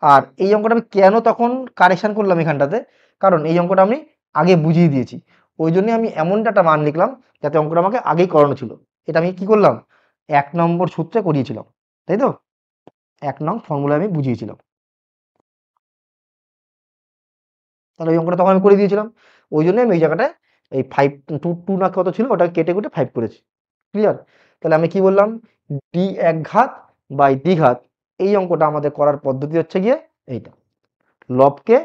আর এই অঙ্কটা আমি কেন তখন কারেকশন করলাম এখানটাতে, কারণ এই অঙ্কটা আমি আগে বুঝিয়ে দিয়েছি, ওই জন্য আমি এমনটা একটা মান লিখলাম যাতে অঙ্কটা আমাকে আগেই করানো ছিল। এটা আমি কি করলাম, 1 নম্বর সূত্রে করিয়েছিলাম, তাই তো, 1 নং ফর্মুলা আমি বুঝিয়েছিলাম। তাহলে ওই অঙ্কটা তখন আমি করে দিয়েছিলাম, ওই জন্য আমি এই জায়গাটায় এই 5 2 না কত ছিল ওটা কেটে কুটে 5 করেছি। ক্লিয়ার। তাহলে আমি কি বললাম, ডি এক ঘাত বাই দ্বিঘাত, এই অঙ্কটা আমাদের করার পদ্ধতি হচ্ছে গিয়ে এইটা, লবকে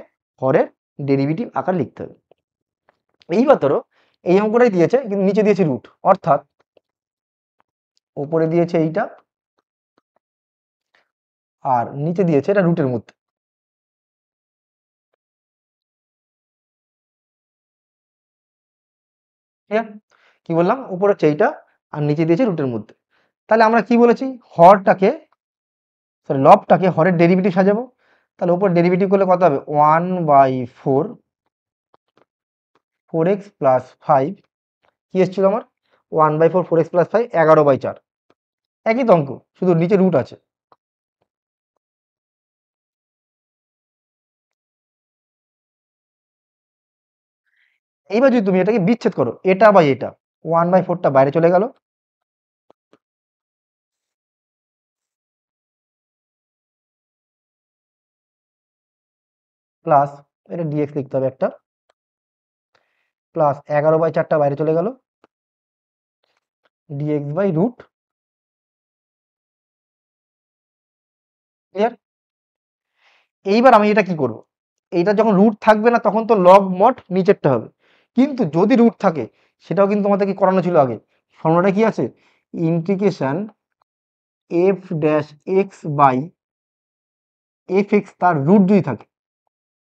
হরের ডেরিভেটিভ আকার লিখতে হবে। এইবার ধরো এই অঙ্কটাই দিয়েছে কিন্তু নিচে দিয়েছে রুট, অর্থাৎ ওপরে দিয়েছে এইটা আর নিচে দিয়েছে এটা রুটের মধ্যে। ঠিক আছে, কি বললাম, উপরে হচ্ছে এইটা আর নিচে দিয়েছে রুটের মধ্যে। তাহলে আমরা কি বলেছি, হরটাকে সরি লবটাকে হরের ডেরিভেটিভ সাজাবো। তাহলে উপর ডেরিভেটিভ করলে কত হবে, 1/4 4x প্লাস 5, কি এসেছিল আমার 1/4 4x প্লাস 5 11/4, একই তো অঙ্ক, শুধু নিচে রুট আছে। এইবার যদি তুমি এটাকে বিচ্ছেদ করো, এটা বাই এটা, 1/4টা বাইরে চলে গেল, প্লাস এটা ডিএক্স লিখতে হবে একটা, প্লাস 11/4টা বাইরে চলে গেল, ডিএক্স বাই রুট। ক্লিয়ার। এইবার আমি এটা কি করব, এইটা যখন রুট থাকবে না তখন তো লগ মড নিচেরটা হবে, কিন্তু যদি রুট থাকে সেটাও কিন্তু আমাদেরকে করানো ছিল আগে। ফর্মুলাটা কি আছে, integration f dash x by f x তার রুট যদি থাকে,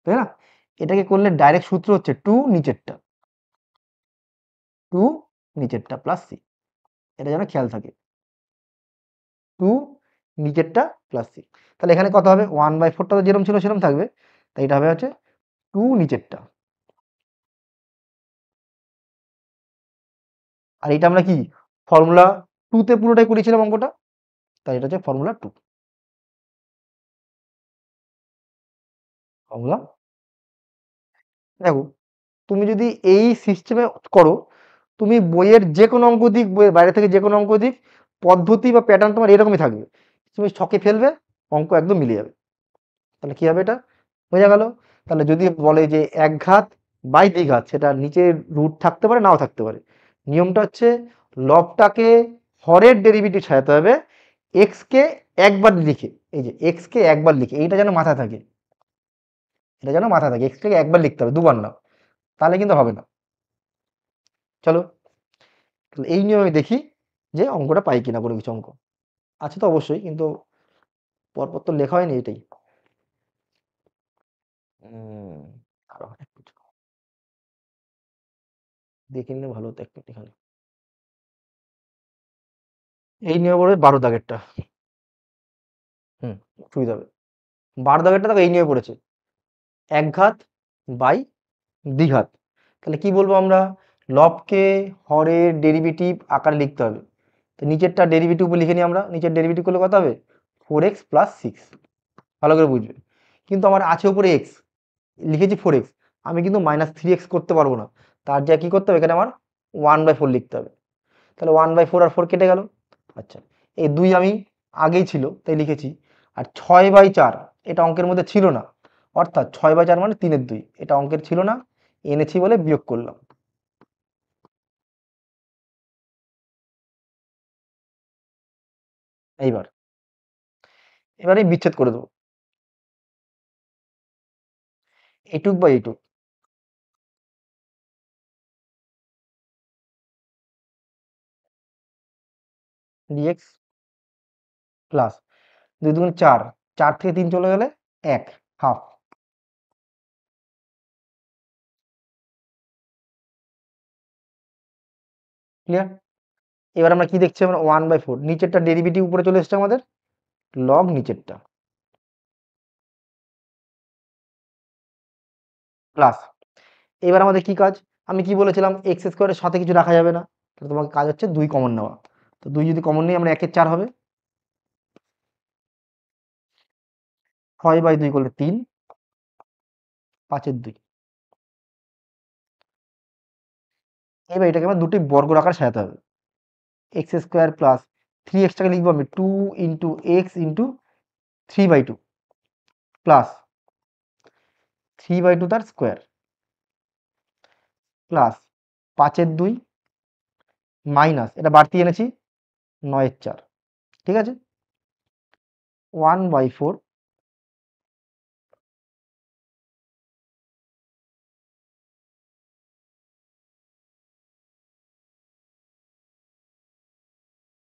তাই না, এটাকে করলে ডাইরেক্ট সূত্র হচ্ছে টু নিচেরটা প্লাস সি, এটা যেন খেয়াল থাকে, টু নিচেরটা প্লাস সি। তাহলে এখানে কত হবে, 1/4টা তো যেরকম ছিল সেরকম থাকবে, তাই এটা হবে হচ্ছে টু নিচেরটা। আর এটা আমরা কি ফর্মুলা টুতে পুরোটাই করেছিলাম অঙ্কটা, তাই এটা হচ্ছে ফর্মুলা 2। ফর্মুলা, দেখো তুমি যদি এই সিস্টেমে করো, তুমি বইয়ের যে কোনো অঙ্ক দিক, বইয়ের বাইরে থেকে যে কোনো অঙ্ক দিক, পদ্ধতি বা প্যাটার্ন তোমার এরকমই থাকবে, তুমি ছকে ফেলবে, অঙ্ক একদম মিলে যাবে। তাহলে কি হবে, এটা বোঝা গেল। তাহলে যদি বলে যে এক ঘাত বাই দ্বিঘাত, সেটা নিচে রুট থাকতে পারে নাও থাকতে পারে, নিয়মটা হচ্ছে লবটাকে হরের ডেরিভেটিভ সাজাতে হবে, এক্স কে একবার লিখে, এই যে এক্স কে একবার লিখে, এইটা যেন মাথায় থাকে, এটা যেন মাথায় থাকে, এক্স কে একবার লিখতে হবে, দুবার না, তাহলে কিন্তু হবে না। চলো তাহলে এই নিয়মে আমি দেখি যে অঙ্কটা পাই কিনা, কোনো কিছু অঙ্ক আছে তো অবশ্যই, কিন্তু পরপর তো লেখা হয়নি এটাই। আরো একটু দেখে নিলে ভালো হতো একটু এখানে। এই নিয়মে পড়বে 12 দাগেরটা। হুম, সুবিধা হবে। 12 দাগেরটা দেখো এই নিয়মে পড়েছে, এক ঘাত বাই দ্বিঘাত। তাহলে কি বলবো আমরা, লবকে হরের ডেরিভেটিভ আকারে লিখতে হবে। তো নিচেরটা ডেরিভেটিভ উপর লিখে নিই আমরা, নিচের ডেরিভেটিভ করলে কত হবে, 4x প্লাস 6। ভালো করে বুঝবে, কিন্তু আমার আছে উপরে এক্স, লিখেছি 4x, আমি কিন্তু -3x করতে পারবো না। তার যা কি করতে হবে, এখানে আমার 1/4 লিখতে হবে। তাহলে 1/4 আর 4 কেটে গেল। আচ্ছা, এই 2 আমি আগেই ছিল তাই লিখেছি। আর 6/4 এটা অঙ্কের মধ্যে ছিল না, অর্থাৎ 6/4 মানে 3/2, এটা অঙ্কের ছিল না, এনেছি বলে বিয়োগ করলাম। এইবার এবারে বিচ্ছেদ করে দেবো, এইটুক বা এইটুক, ডিএক্স প্লাস 2 2 4, 4 থেকে 3 চলে গেলে 1, হাফ। ক্লিয়ার? এবার আমরা কি দেখছি, আমরা 1/4, নিচেরটা ডেরিভেটিভ উপরে চলে এসছে আমাদের, লগ নিচেরটা প্লাস। এবার আমাদের কি কাজ, আমি কি বলেছিলাম এক্স স্কোয়ারের সাথে কিছু রাখা যাবে না, তাহলে তোমাকে কাজ হচ্ছে 2 কমন নেওয়া। তো 2 যদি কমন নিই আমরা 1-এর 4 হবে, 6/2 করলে 3, 5-এর 2। এবার এটাকে আমার দুটি বর্গ আকারে সাজাতে হবে, এক্স স্কোয়ার প্লাস 3xটাকে লিখবো আমি 2 ইন্টু এক্স ইন্টু 3/2 প্লাস 3/2 তার স্কোয়ার প্লাস 5-এর 2 মাইনাস, এটা বাড়তি এনেছি 9-এর 4। ঠিক আছে, 1/4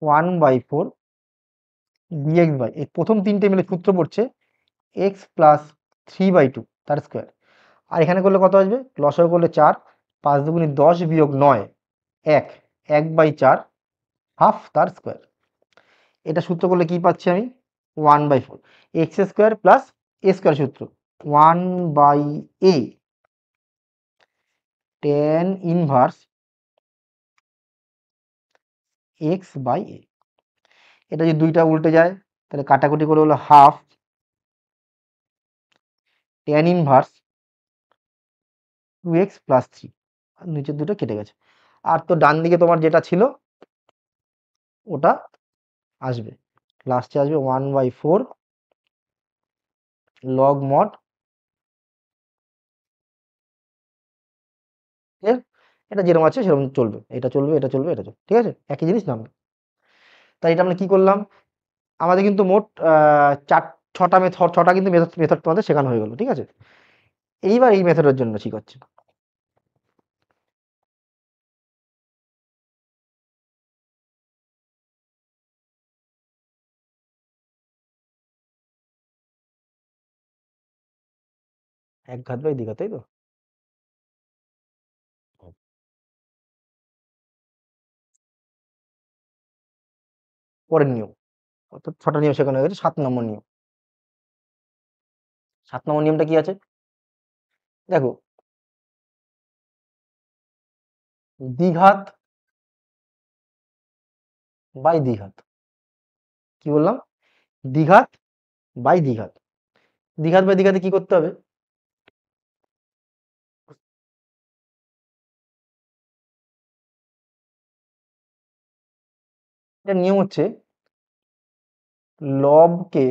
1/4 ডিএক্স বাই, এই প্রথম তিনটে মিলে সূত্র পড়ছে এক্স প্লাস 3/2 তার স্কোয়ার। আর এখানে করলে কত আসবে, লসাগু করলে 4, 5 দুগুণে 10 বিয়োগ 9, 1, 1/4 হাফ তার স্কোয়ার। এটা সূত্র করলে কি পাচ্ছি আমি, 1/4 x square plus a square সূত্র 1/a tan inverse x by a. এটা যদি দুইটা উল্টে যায় তাহলে কাটাকুটি করে হলো half tan inverse 2x plus 3, আর নিচের দুটো কেটে গেছে। আর তো ডান দিকে তোমার যেটা ছিল ওটা আসবে, লাস্টে আসবে 1/4 লগ মড, এটা যেরকম আছে সেরকম চলবে, এটা চলবে, এটা চলবে, এটা চলবে, ঠিক আছে, একই জিনিস নামবে। তাই এটা আমরা কি করলাম, আমাদের কিন্তু মোট 6টা মেথড, 6টা কিন্তু মেথড মেথড তোমাদের শেখানো হয়ে গেল, ঠিক আছে। এইবার এই মেথডের জন্য শিখাচ্ছি, এক ঘাত বাই দ্বিঘাত, তাই তো। পরের নিয়ম, অর্থাৎ 6টা নিয়ম শেখানো হয়ে গেছে, 7 নম্বর নিয়ম। 7 নম্বর নিয়মটা কি আছে, দেখো, দ্বিঘাত বাই দ্বিঘাত, কি বললাম, দ্বিঘাত বাই দ্বিঘাত। দ্বিঘাত বাই দ্বিঘাতে কি করতে হবে, এটা নিয়ম হচ্ছে লবকে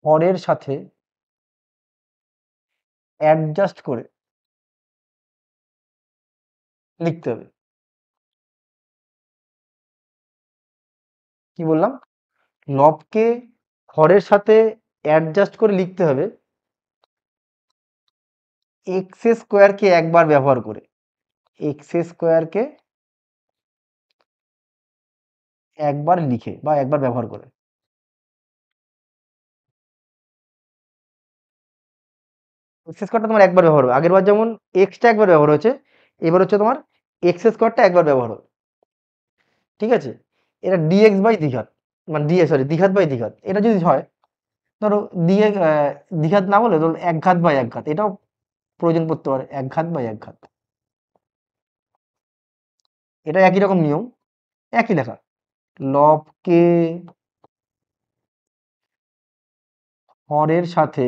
হরের সাথে অ্যাডজাস্ট করে লিখতে হবে। কি বললাম, লবকে হরের সাথে অ্যাডজাস্ট করে লিখতে হবে এক্স স্কোয়ারকে একবার ব্যবহার করে, এক্স স্কোয়ারকে একবার লিখে বা একবার ব্যবহার করে। এক্স স্কোয়ারটা তোমার একবার ব্যবহার হবে, আগের বার যেমন এক্সটা একবার ব্যবহার হয়েছে, এবার হচ্ছে তোমার এক্স স্কোয়ারটা একবার ব্যবহার হবে, ঠিক আছে। এটা ডিএক্স বাই দ্বিঘাত, মানে সরি দ্বিঘাত বাই দ্বিঘাত। এটা যদি হয়, ধরো দিয়ে দ্বিঘাত না বলে ধরো এক ঘাত বাই এক ঘাত, এটাও প্রয়োজন পড়তে পারে, এক ঘাত বাই এক ঘাত। এটা একই রকম নিয়ম, একই লেখা, লবকে হরের সাথে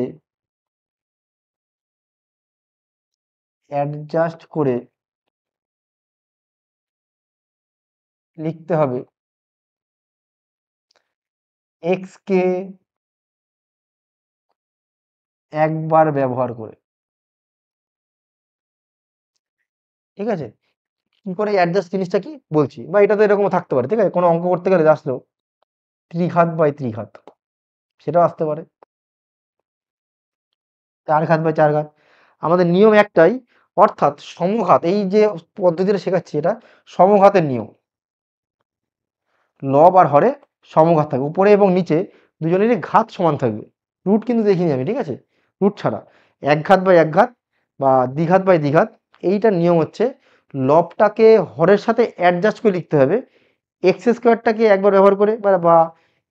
অ্যাডজাস্ট করে লিখতে হবে এক্স কে একবার ব্যবহার করে। ঠিক আছে, কি করে অ্যাডজাস্ট জিনিসটা কি বলছি, বা এটা তো এরকম থাকতে পারে। ঠিক আছে, কোনো অঙ্ক করতে গেলে আসলো ত্রিঘাত বাই ত্রিঘাত, সেটাও আসতে পারে, চার ঘাত বাই চার ঘাত। আমাদের নিয়ম একটাই, অর্থাৎ সমঘাত, এই যে পদ্ধতিটা শেখাচ্ছি এটা সমঘাতের নিয়ম। লব আর হরে সমঘাত থাকবে, উপরে এবং নিচে দুজনেরই ঘাত সমান থাকবে। রুট কিন্তু দেখিনি আমি, ঠিক আছে, রুট ছাড়া। এক ঘাত বাই এক ঘাত বা দ্বিঘাত বাই দ্বিঘাত, এইটার নিয়ম হচ্ছে লবটাকে হরের সাথে অ্যাডজাস্ট করে লিখতে হবে এক্স স্কোয়ারটাকে একবার ব্যবহার করে, বা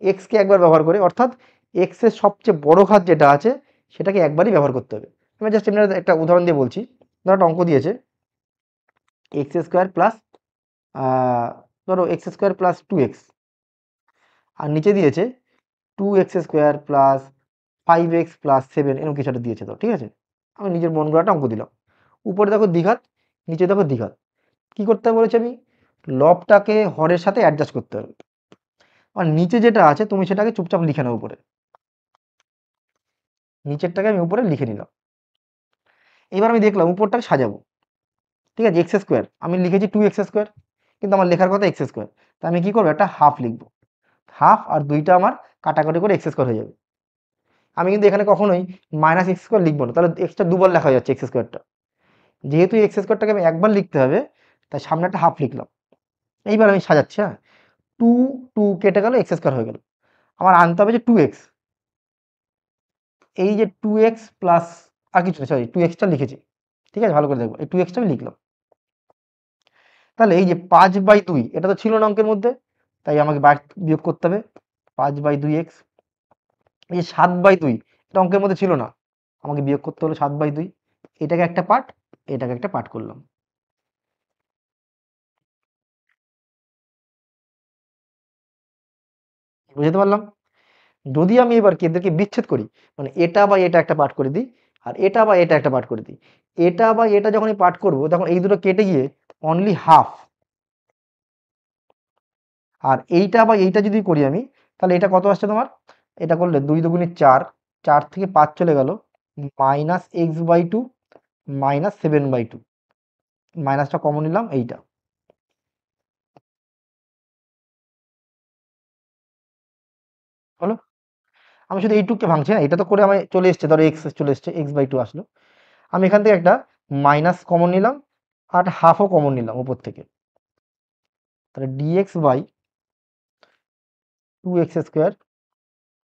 এক্সকে একবার ব্যবহার করে, অর্থাৎ এক্সের সবচেয়ে বড় ঘাত যেটা আছে সেটাকে একবারই ব্যবহার করতে হবে। আমি জাস্ট এমনি একটা উদাহরণ দিয়ে বলছি। ধরো একটা অঙ্ক দিয়েছে এক্স স্কোয়ার প্লাস, ধরো x square plus two x, আর নিচে দিয়েছে two x square plus five x plus seven, এরকম কিছু একটা দিয়েছে। তো ঠিক আছে, আমি নিজের মন গড়া একটা অঙ্ক দিলাম। উপরে দেখো দ্বিঘাত, নিচে দেখো দ্বিঘাত। কি করতে হবে বলেছি আমি, লবটাকে হরের সাথে অ্যাডজাস্ট করতে হবে। আর নিচে যেটা আছে তুমি সেটাকে চুপচাপ লিখে নাও উপরে, নিচেরটাকে আমি উপরে লিখে নিলাম। এবার আমি দেখলাম উপরটাকে সাজাবো। ঠিক আছে, এক্স স্কোয়ার আমি লিখেছি টু এক্স স্কোয়ার, কিন্তু আমার লেখার কথা এক্স স্কোয়ার। তা আমি কি করবো, একটা হাফ লিখবো, হাফ আর দুইটা আমার কাটাকাটি করে এক্স স্কোয়ার হয়ে যাবে। আমি কিন্তু এখানে কখনোই মাইনাস এক্স স্কোয়ার লিখবো না, তাহলে এক্সটা দুবার লেখা হয়ে যাচ্ছে এক্স স্কোয়ারটা। যেহেতু এক্স স্কোয়ারটাকে আমি একবার লিখতে হবে, তাই সামনে একটা হাফ লিখলাম। এইবার আমি সাজাচ্ছি, হ্যাঁ, টু টু কেটে গেল, এক্স স্কোয়ার হয়ে গেল। আমার আনতে হবে যে টু এক্স, এই যে টু এক্স প্লাস, আর কিছু সরি টু এক্সটা লিখেছি। ঠিক আছে, ভালো করে দেখবো, এই টু এক্সটা আমি লিখলাম। তাহলে এই যে পাঁচ বাই দুই, এটা তো ছিল না অঙ্কের মধ্যে, তাই আমাকে বিয়োগ করতে হবে পাঁচ বাই দুই এক্স। এই যে সাত বাই দুই, এটা অঙ্কের মধ্যে ছিল না, আমাকে বিয়োগ করতে হলো সাত বাই দুই। এটাকে একটা পার্ট, এটাকে একটা পার্ট করলাম। বুঝতে পারলাম? যদি আমি এবার এদেরকে বিচ্ছেদ করি, মানে এটা বা এটা একটা পার্ট করে দিই, আর এটা বা এটা একটা পার্ট করে দিই, এটা বা এটা যখন আমি পার্ট করবো তখন এই দুটো কেটে গিয়ে অনলি হাফ, আর এইটা বা এইটা যদি করি আমি, তাহলে এটা কত আসছে তোমার, এটা করলে দুই দুগুণে চার, চার থেকে পাঁচ চলে গেল, minus x by two minus seven by two, মাইনাসটা কমন নিলাম, এইটা হলো। আমি শুধু এইটুককে ভাঙছি, হ্যাঁ, এটা তো করে আমি চলে এসছে, ধরো এক্স চলে এসছে, এক্স বাই টু আসলো। আমি এখান থেকে একটা মাইনাস কমন নিলাম, আর হাফও কমন নিলাম উপর থেকে, তাহলে dx by two x square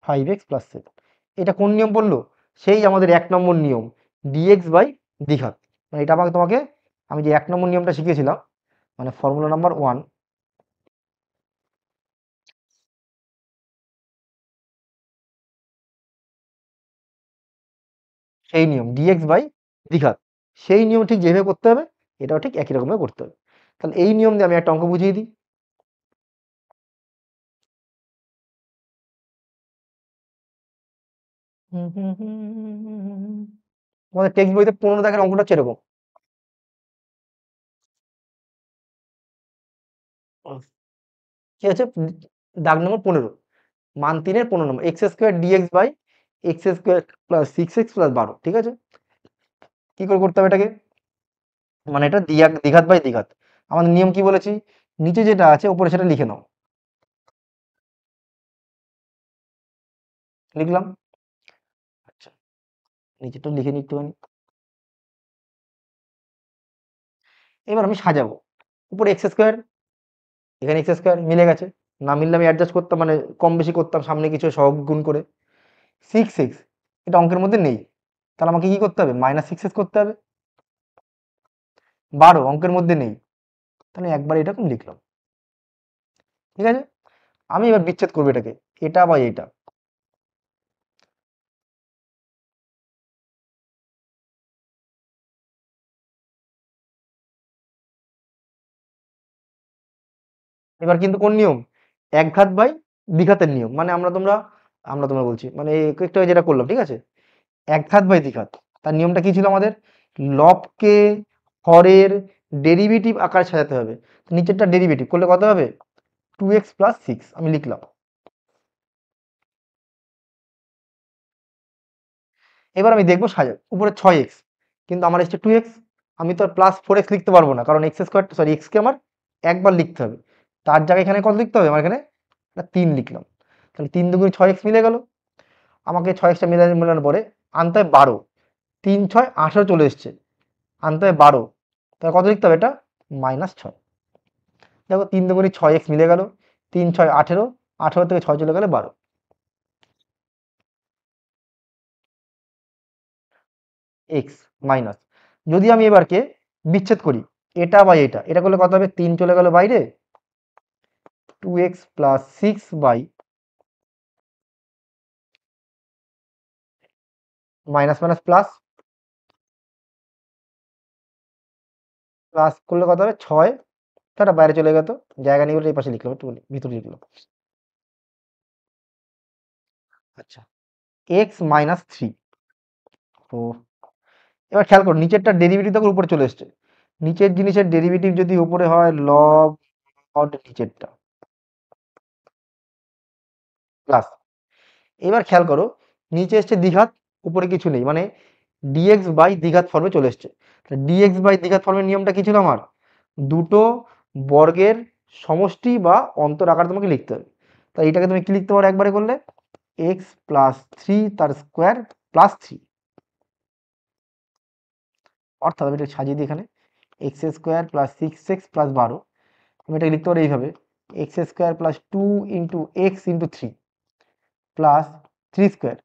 five x plus seven. এটা কোন নিয়ম পড়লো, সেই আমাদের এক নম্বর নিয়ম, ডিএক্স বাই দ্বিঘাত। মানে এটা আমাকে তোমাকে, আমি যে এক নম্বর নিয়মটা শিখিয়েছিলাম, মানে ফর্মুলা নাম্বার ওয়ান, সেই নিয়ম ডিএক্স বাই দ্বিঘাত, সেই নিয়ম ঠিক যেভাবে করতে হবে, এটাও ঠিক একই রকমভাবে করতে হবে। তাহলে এই নিয়ম দিয়ে আমি একটা অঙ্ক বুঝিয়ে দিই। তোমাদের টেক্সট বইতে 15 দাগের অঙ্কটা হচ্ছে এরকম। কি আছে, দাগ নম্বর 15, মান 3 এর 15 নম্বর, x square dx by x square plus six x plus 12। ঠিক আছে, কি করে করতে হবে এটাকে, মানে এটা দ্বিঘাত বাই দ্বিঘাত। আমাদের নিয়ম কি বলেছি, নিচে যেটা আছে উপরে সেটা লিখে নাও। লিখলাম, আচ্ছা, নিচেটা লিখে নিই একটুখানি। এবার আমি সাজাবো, উপরে এক্স স্কোয়ার, এখানে এক্স স্কোয়ার মিলে গেছে, না মিললে আমি অ্যাডজাস্ট করতাম, মানে কম বেশি করতাম, সামনে কিছু সহগ গুণ করে। সিক্স এক্স, এটা অঙ্কের মধ্যে নেই, তাহলে আমাকে কি করতে হবে, মাইনাস সিক্স এক্স করতে হবে। 12 অঙ্কের মধ্যে নেই, তাহলে একবার এরকম লিখলাম। ঠিক আছে, আমি এবার বিচ্ছেদ করবো এটাকে, এটা বা এটা। এবার কিন্তু কোন নিয়ম, এক ঘাত বাই দ্বিঘাতের নিয়ম, মানে আমরা তোমরা বলছি, মানে একটু আগে যেটা করলাম, ঠিক আছে, এক ঘাত বাই দ্বিঘাত। তার নিয়মটা কি ছিল আমাদের, লবকে হরের ডেরিভেটিভ আকারে সাজাতে হবে। তো নিচেরটা ডেরিভেটিভ করলে কত হবে, 2x+6 আমি লিখলাম। এবার আমি দেখবো সাজা, উপরে 6x, কিন্তু আমার এসছে 2x, আমি তো আর +4x লিখতে পারবো না, কারণ এক্সকে আমার একবার লিখতে হবে। তার জায়গায় এখানে কত লিখতে হবে আমার, এখানে 3 লিখলাম। তাহলে 3 দুগুণ 6x মিলে গেল। আমাকে 6xটা মেলানোর পরে আনতে হয় 12, 3 6 18 চলে এসছে, আনতে হয় 12, তাহলে কত লিখতে হবে এটা, -6। দেখো 3 দুগুণি 6x মিলে গেল, 3 6 18, 18 থেকে 6 চলে গেলে 12, এক্স মাইনাস। যদি আমি এবারকে বিচ্ছেদ করি, এটা বা এটা করলে কত হবে, 3 চলে গেল বাইরে, 2x+6 by minus minus plus, plus করলে কত হবে 6, তারা বাইরে চলে গেল, জায়গা নিয়ে বলে এই পাশে লিখলাম, একটু ভিতরে লিখলাম। আচ্ছা, x-3। তো এবার খেয়াল করো, নিচেরটা ডেরিভেটিভ তখন উপরে চলে এসছে। নিচের জিনিসের ডেরিভেটিভ যদি উপরে হয় লব অড নিচেরটা প্লাস। এবার খেয়াল করো, নিচে এসছে দ্বিঘাত, উপরে কিছু নেই, মানে ডিএক্স বাই দ্বিঘাত ফর্মে চলে এসছে। ডিএক্স বাই দ্বিঘাত ফর্মের নিয়মটা কি ছিল আমার, দুটো বর্গের সমষ্টি বা অন্তর আকার তোমাকে লিখতে হবে। তাই এটাকে তুমি কি লিখতে পারো একবারে করলে, x+3 তার স্কোয়ার +3, অর্থাৎ আমি এটা সাজিয়ে দিই এখানে, x² + 6x + 12, আমি এটাকে লিখতে পারি এইভাবে, x² + 2 × x × 3 +3²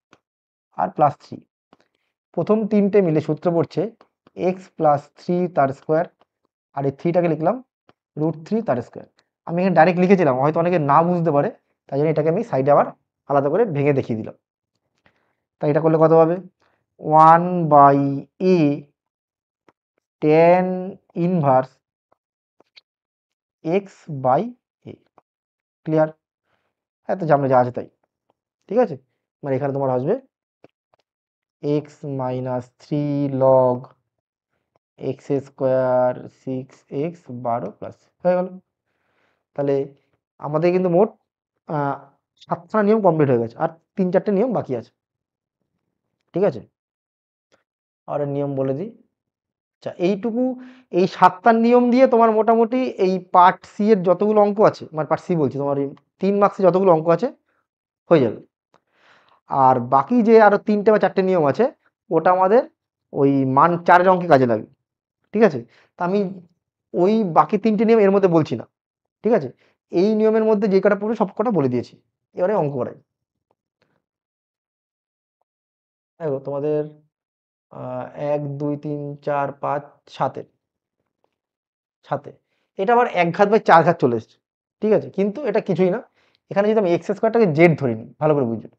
আর +3। প্রথম তিনটে মিলে সূত্র পড়ছে x+3 তার স্কোয়ার, আর এই 3টাকে লিখলাম √3 তার স্কোয়ার। আমি এখানে ডাইরেক্ট লিখেছিলাম, হয়তো অনেকে না বুঝতে পারে, তাই জন্য এটাকে আমি সাইডে আবার আলাদা করে ভেঙে দেখিয়ে দিলাম। তাই এটা করলে কত হবে, 1/a tan inverse x/a। Clear? হ্যাঁ, তো জানলে যা আছে তাই, ঠিক আছে। মানে এখানে তোমার আসবে x-3 log x² 6x 12 plus, হয়ে গেল। তাহলে আমাদের কিন্তু মোট 7টা নিয়ম কমপ্লিট হয়ে গেছে, আর 3-4টে নিয়ম বাকি আছে, ঠিক আছে। আর নিয়ম বলে দিই, আচ্ছা এইটুকু, এই 7টা নিয়ম দিয়ে তোমার মোটামুটি এই পার্ট সি এর যতগুলো অঙ্ক আছে, মানে পার্ট সি বলছি, তোমার এই 3 মার্কসে যতগুলো অঙ্ক আছে হয়ে যাবে। আর বাকি যে আরো 3টে বা 4টে নিয়ম আছে, ওটা আমাদের ওই মান 4-এর অঙ্কে কাজে লাগবে, ঠিক আছে। তা আমি ওই বাকি 3টে নিয়ম এর মধ্যে বলছি না, ঠিক আছে। এই নিয়মের মধ্যে যে কটা পড়বে সব কটা বলে দিয়েছি, এবারে অঙ্ক করাই। দেখো তোমাদের 1 2 3 4 5 7-এ, এটা আবার এক ঘাত বাই 4 ঘাত চলে এসছে, ঠিক আছে, কিন্তু এটা কিছুই না। এখানে যদি আমি x² জেড ধরে নিই, ভালো করে বুঝবে,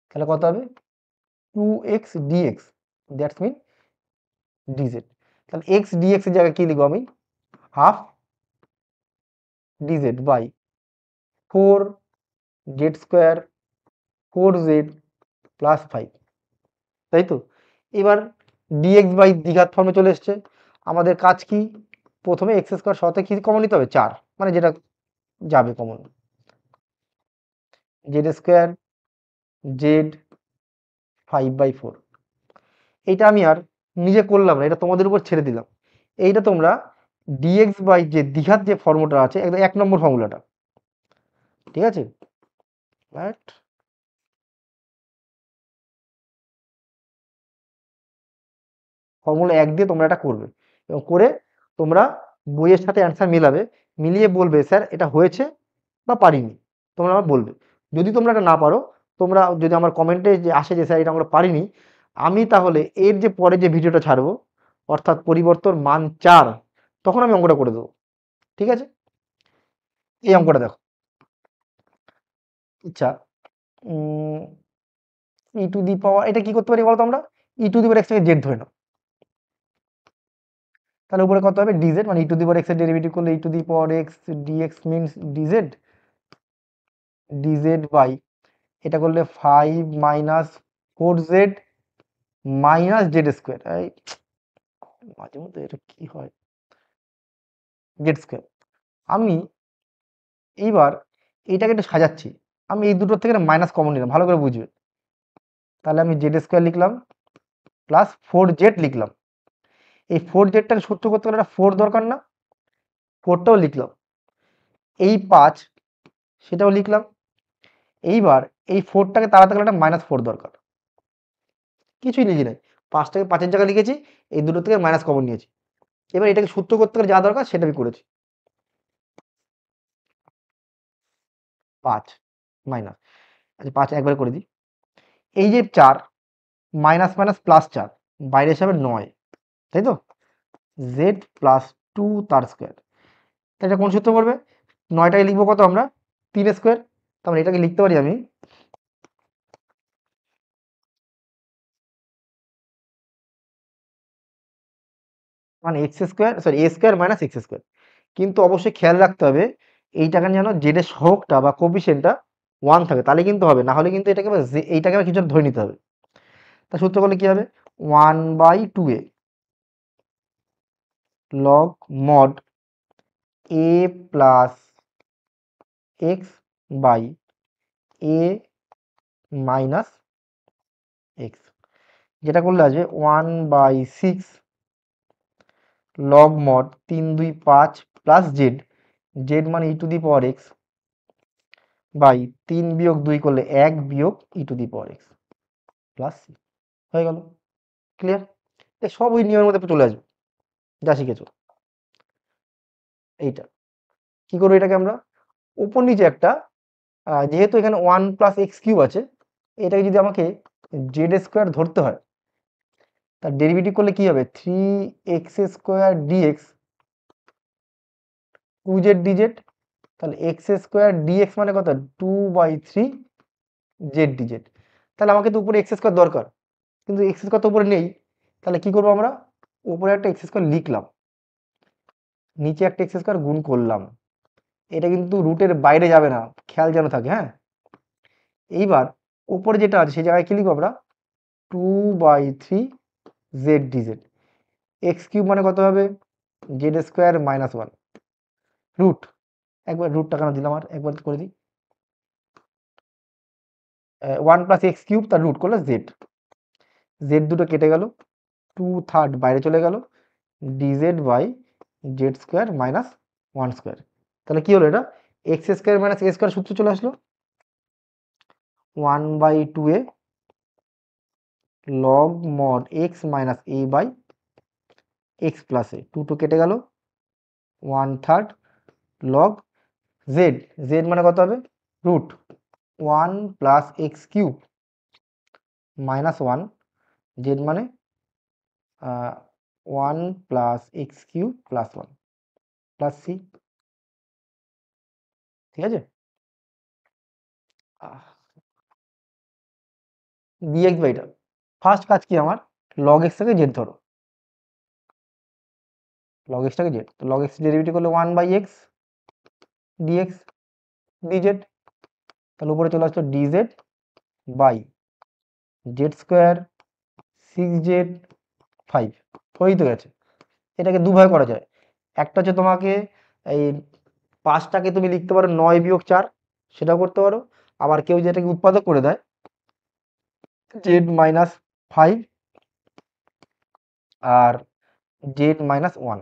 তাহলে কত হবে, 2x dx, that's mean dz। তাহলে x dx এর জায়গায় কি লিখবো আমি, half dz by 4z² 4z plus 5, তাই তো। এবার dx বাই দ্বিঘাত ফর্মে চলে এসছে, আমাদের কাজ কি, প্রথমে x² সাথে কি কমন নিতে হবে, 4, মানে যেটা যাবে কমন, z² z 5/4। এইটা আমি আর নিজে করলাম না, এটা তোমাদের উপর ছেড়ে দিলাম। এইটা তোমরা ডিএক্স বাই যে দ্বিঘাত যে ফর্মুলাটা আছে, একদম 1 নম্বর ফর্মুলাটা, ঠিক আছে, বাট ফর্মুলা 1 দিয়ে তোমরা এটা করবে, এবং করে তোমরা বইয়ের সাথে অ্যান্সার মিলাবে, মিলিয়ে বলবে স্যার এটা হয়েছে বা পারিনি, তোমরা আমার বলবে। যদি তোমরা এটা না পারো, তোমরা যদি আমার কমেন্টে যে আসে যে স্যার এটা আমরা পারিনি, আমি তাহলে এর যে পরে যে ভিডিওটা ছাড়বো, অর্থাৎ পরিবর্তন মান 4, তখন আমি অঙ্কটা করে দেবো, ঠিক আছে। এই অঙ্কটা দেখো, আচ্ছা, ই টু দি পাওয়ার, এটা কি করতে পারি বলতো আমরা? E to the power x থেকে জেড ধরে নাও, তাহলে উপরে কত হবে? ডিজেড, মানে e to the power x এর ডেরিভেটিভ করলে e to the power x dx means dz, dz by এটা করলে 5 - 4z মাইনাস জেড স্কোয়ার। এই মাঝে মধ্যে এটা কি হয়, জেড স্কোয়ার। আমি এইবার এইটাকে একটু সাজাচ্ছি, আমি এই দুটোর থেকে মাইনাস কমন নিলাম, ভালো করে বুঝবে। তাহলে আমি জেড স্কোয়ার লিখলাম প্লাস 4z লিখলাম। এই 4zটাকে সূত্র করতে গেলে একটা 4 দরকার না, 4টাও লিখলাম। এই 5 সেটাও লিখলাম। এইবার এই 4টাকে তাড়াতে গেলে একটা -4 দরকার, কিছুই লিখি নাই, 5টাকে 5-এর জায়গায় লিখেছি, এই দুটো থেকে মাইনাস কমন নিয়েছি। এবার এটাকে সূত্র করতে গেলে যা দরকার সেটা আমি করেছি। 5 মাইনাস, আচ্ছা 5 একবার করে দিই। এই যে 4 মাইনাস মাইনাস প্লাস 4 বাইরে হিসাবে 9, তাই তো? জেড প্লাস 2 তার স্কোয়ার, এটা কোন সূত্র পড়বে? 9টাকে লিখবো কত আমরা? 3 স্কোয়ার। তার মানে এটাকে লিখতে পারি আমি মানে এক্স স্কোয়ার, সরি এ স্কোয়ার মাইনাস এক্স স্কোয়ার। কিন্তু অবশ্যই খেয়াল রাখতে হবে এইটাকে যেন জেড এর সহগটা বা কোফিসিয়েন্টটা 1 থাকে, তাহলে কিন্তু হবে, না হলে কিন্তু এটাকে এইটাকে আবার কিছু একটা ধরে নিতে হবে। তা সূত্র করলে কি হবে? 1/2a log mod a plus x by a minus x, যেটা করলে আসবে 1/6 log mod 3 2 5 plus z, z মানে e to the power x by 3 বিয়োগ 2 করলে 1 বিয়োগ e to the power x plus c, হয়ে গেল। ক্লিয়ার? এ সব ওই নিয়মের মধ্যে চলে আসবে যা শিখেছো। এইটা কি করবো, এটাকে আমরা উপর নিচে একটা, যেহেতু এখানে 1 + x³ আছে, এটাকে যদি আমাকে জেড স্কোয়ার ধরতে হয়, তার ডেরিভেটিভ করলে কি হবে? 3x² ডিএক্স 2z ডিজেড, তাহলে x² ডিএক্স মানে কত? 2/3 জেড ডিজেড। তাহলে আমাকে তো উপরে x² দরকার, কিন্তু x² তো উপরে নেই, তাহলে কি করবো আমরা? উপরে একটা x² লিখলাম, নিচে একটা x² গুণ করলাম। এটা কিন্তু রুটের বাইরে যাবে না, খেয়াল যেন থাকে, হ্যাঁ। এইবার উপরে যেটা আছে সেই জায়গায় কি লিখবো আমরা? 2/3 জেড ডিজেড, x³ মানে কত হবে? z² - 1 রুট, একবার রুটটা কেন দিলাম, আর একবার করে দিই। 1 + x³ তার রুট করলে জেড, জেড দুটো কেটে গেল, 2/3 বাইরে চলে গেল, ডিজেড বাই z² - 1 স্কোয়ার। তাহলে কি হলো এটা? x² - a² সূত্র চলে আসলো, 1/2a log mod x minus a by x plus a, 2 কেটে গেল, 1/3 লগ জেড, জেড মানে কত হবে? রুট 1 + x³ -1, জেড মানে 1 + x³ প্লাস সি, ঠিক আছে? dx বাই এটা, ফার্স্ট কাজ কি আমার? লগ এক্স থেকে জেড ধরো, লগ এক্সটাকে জেড, তো লগ এক্স ডেরিভেটিভ করলে 1/x ডিএক্স ডিজেড, তাহলে উপরে চলে আসলো ডিজেড বাই z² 6z 5, হয়েই তো গেছে। এটাকে দুভাবে করা যায়, একটা হচ্ছে তোমাকে এই 5টাকে তুমি লিখতে পারো 9 - 4, সেটাও করতে পারো। আবার কেউ যেটাকে উৎপাদক করে দেয় z - 5 আর z - 1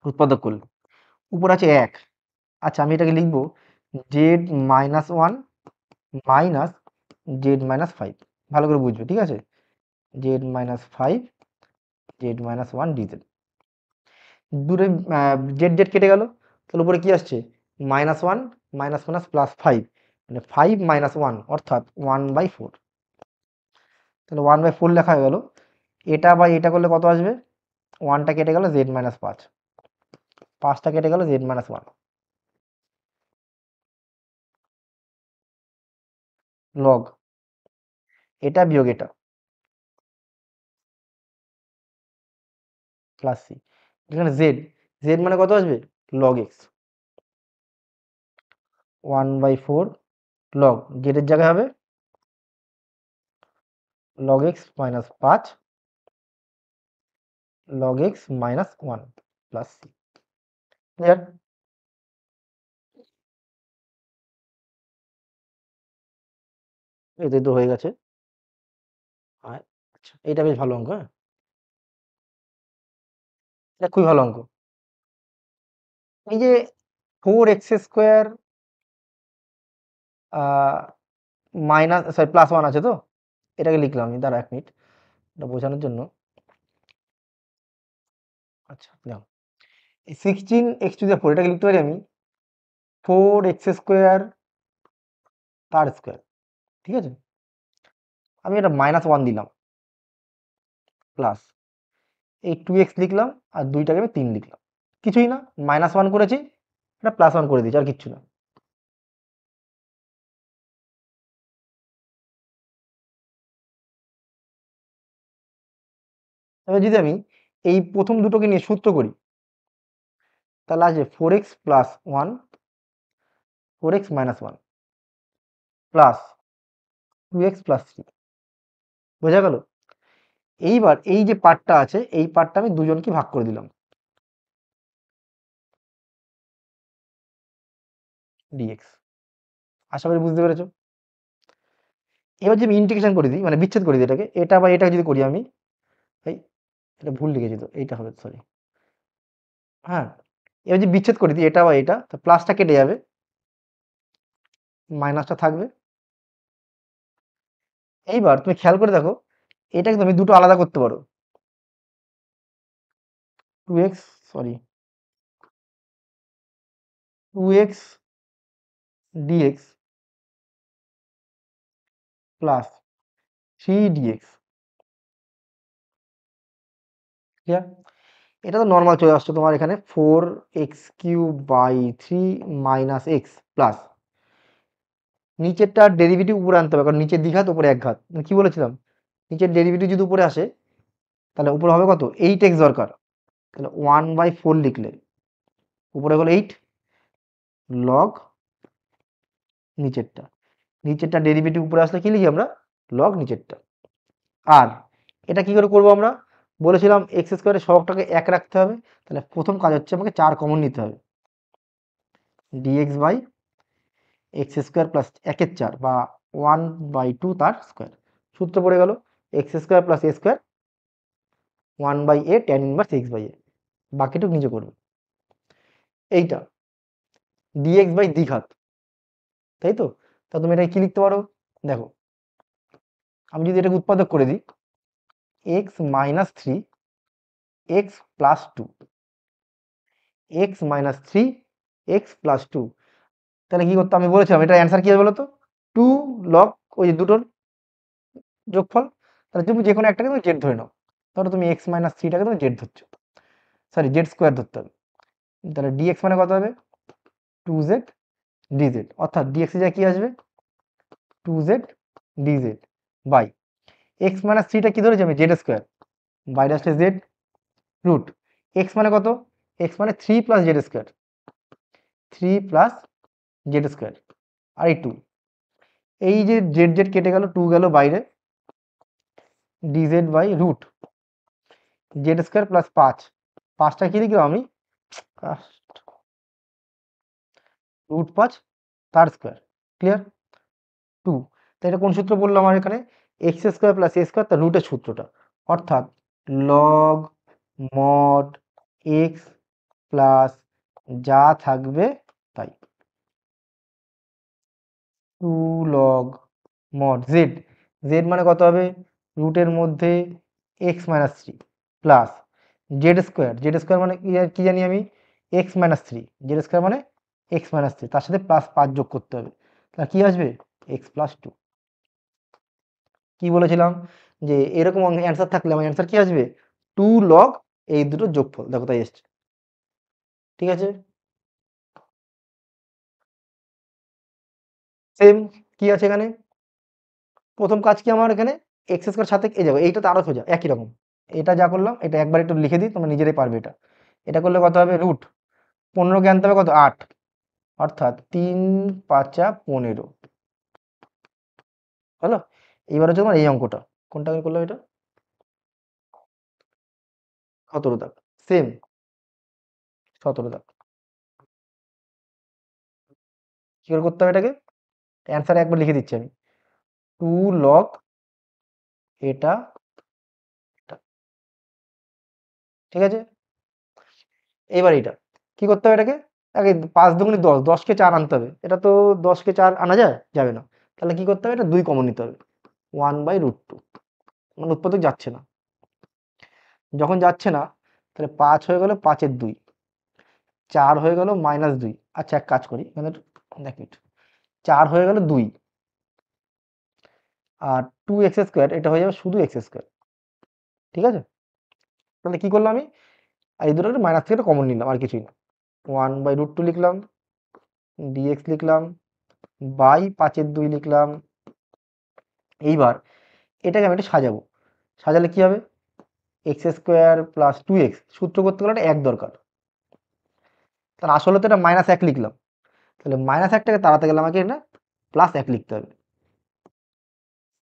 উৎপাদক করলে উপর আছে 1। আচ্ছা আমি এটাকে লিখবো z - 1 মাইনাস z - 5, ভালো করে বুঝবে, ঠিক আছে? z - 5 z - 1 ডিজেড, দূরে জেড জেড কেটে গেল, তাহলে উপরে কি আসছে? -1 মাইনাস মাইনাস +5, মানে 5 - 1 অর্থাৎ 1/4, তাহলে 1/4 লেখা হয়ে গেল। এটা বা এটা করলে কত আসবে? 1টা কেটে গেল, z - 5, 5টা কেটে গেল, z - 1। লগ এটা বিয়োগ এটা প্লাস সি। এখানে জেড, জেড মানে কত আসবে লগ এক্স, 1/4 লগ জেডের জায়গায় হবে log x minus 5 log x minus 1 plus c. Clear? এতে তো হয়ে গেছে। আচ্ছা এটা বেশ ভালো অঙ্ক। হ্যাঁ, এটা খুবই ভালো অঙ্ক। এই যে 4x² মাইনাস সরি প্লাস 1 আছে তো, এটাকে লিখলাম আমি, দাঁড়া 1 মিনিট এটা বোঝানোর জন্য। আচ্ছা নাও, এই 16x⁴ এটাকে লিখতে পারি আমি 4x² তার স্কোয়ার। ঠিক আছে, আমি এটা -1 দিলাম প্লাস এই 2x লিখলাম আর 2টাকে আমি 3 লিখলাম। কিছুই না, -1 করেছি, এটা +1 করে দিয়েছি, আর কিচ্ছু না। এবার যদি আমি এই প্রথম দুটোকে নিয়ে সূত্র করি, তাহলে আসবে 4x + 1 4x - 1 প্লাস 2x + 3। বোঝা গেল? এইবার এই যে পার্টটা আছে, এই পার্টটা আমি দুজনকে ভাগ করে দিলাম dx। আশা করি বুঝতে পেরেছো। এবার যদি আমি ইন্টিগ্রেশন করে দিই, মানে বিচ্ছেদ করে দিই এটাকে, এটা বা এটা যদি করি আমি, এই এটা ভুল লিখেছি তো, এইটা হবে সরি। হ্যাঁ, এবার যদি বিচ্ছেদ করে দিই এটা বা এটা, তো প্লাসটা কেটে যাবে, মাইনাসটা থাকবে। এইবার তুমি খেয়াল করে দেখো, এটাকে তুমি দুটো আলাদা করতে পারো, 2x sorry 2x dx plus 3 dx। Clear? এটা তো নর্মাল চলে আসছে তোমার এখানে 4x³ - x প্লাস নিচেরটা ডেরিভেটিভ উপরে আনতে হবে, কারণ নিচের দ্বিঘাত উপরে এক ঘাত। কি বলেছিলাম, নিচের ডেরিভেটিভ যদি উপরে আসে তাহলে উপরে হবে কত, 8x দরকার, তাহলে 1/4 লিখলে উপরে হলো 8 লগ নিচেরটা, নিচেরটা ডেরিভেটিভ উপরে আসলে কি লিখি আমরা, লগ নিচেরটা। আর এটা কি করে করবো আমরা, বলেছিলাম x² সহগটাকে 1 রাখতে হবে, তাহলে প্রথম কাজ হচ্ছে আমাকে 4 কমন নিতে হবে, dx/x² প্লাস 1 4 বা 1/2 তার স্কোয়ার। সূত্র পড়ে গেল x² plus a² 1/a tan inverse x/a। বাকিটুকু নিচে করবে এইটা dx/দ্বিঘাত, তাই তো। তা তুমি এটা কি লিখতে পারো, দেখো আমি যদি এটাকে উৎপাদক করে দিই x - 3 x + 2 x - 3 x + 2, তাহলে কি করতে আমি বলেছিলাম এটা অ্যান্সার কি হবে বলো তো, 2 লগ ওই যে দুটোর যোগফল। তাহলে তুমি যে কোনো একটাকে তুমি জেড ধরে নাও, ধরো তুমি x - 3টাকে তুমি জেড ধরছো, সরি z² ধরতে হবে, তাহলে dx মানে কত হবে 2z dz, অর্থাৎ dx এর জায়গায় কি আসবে 2z dz বাই x - 3টা কি ধরেছি আমি z², বাইরে আসলে z রুট x মানে কত, x মানে 3 + z², 3 + z² আর এই 2, এই যে z কেটে গেল, 2 গেল বাইরে, dz/রুট z² প্লাস 5, 5টা কি লিখলাম আমি √5 তার স্কোয়ার। ক্লিয়ার? 2, তাই এটা কোন সূত্র বললাম আমার এখানে, x² প্লাস a² তার রুটের সূত্রটা, অর্থাৎ লগ মড x প্লাস যা থাকবে তাই 2 লগ মড z, z মানে কত হবে রুটের মধ্যে x - 3 প্লাস z² মানে কি জানি আমি x - 3, z² মানে x - 3, তার সাথে প্লাস 5 যোগ করতে হবে, তাহলে কি আসবে x + 2। কি বলেছিলাম যে এরকম অ্যান্সার থাকলে আমার অ্যান্সার কি আসবে 2 লগ এই দুটো যোগফল, দেখো তাই এসছে। ঠিক আছে, সেম কি আছে এখানে প্রথম কাজ কি আমার এখানে এক্স স্কোয়ার সাথে এই যাবো, এইটা তো আরো সোজা একই রকম। এটা যা করলাম এটা একবার একটু লিখে দিই, তোমরা নিজেরাই পারবে এটা। এটা করলে কত হবে, রুট 15কে আনতে হবে কত, 8, অর্থাৎ 3 5 15 হলো। এইবার হচ্ছে তোমার এই অঙ্কটা, কোনটা আমি করলাম এটা, 17 দাগ, সেম 17 দাগ। কি করে করতে হবে এটাকে, অ্যান্সার একবার লিখে দিচ্ছি আমি, 2 লগ এটা এটা। ঠিক আছে, এবার এটা কি করতে হবে, এটাকে আগে 5 দুগুণে 10, 10কে 4 আনতে হবে, এটা তো 10কে 4 আনা যায়, যাবে না। তাহলে কি করতে হবে, এটা 2 কমন নিতে হবে, 1/√2, মানে উৎপাদক যাচ্ছে না। যখন যাচ্ছে না তাহলে 5 হয়ে গেল 5-এর 2, 4 হয়ে গেল -2। আচ্ছা এক কাজ করি এখানে, দেখ 4 হয়ে গেল 2, আর 2x² এটা হয়ে যাবে শুধু x²। ঠিক আছে, তাহলে কি করলাম আমি, আর এই দুটো মাইনাস থেকে কমন নিলাম, আর কিছুই না। 1/√2 লিখলাম, dx লিখলাম, বাই 5-এর 2 লিখলাম। এইবার এটাকে আমি একটু সাজাবো, সাজালে কি হবে, x² প্লাস 2x, সূত্র করতে গেলে এটা 1 দরকার, তাহলে আসলে তো এটা -1 লিখলাম, তাহলে -1টাকে তাড়াতে গেলে আমাকে এটা +1 লিখতে হবে,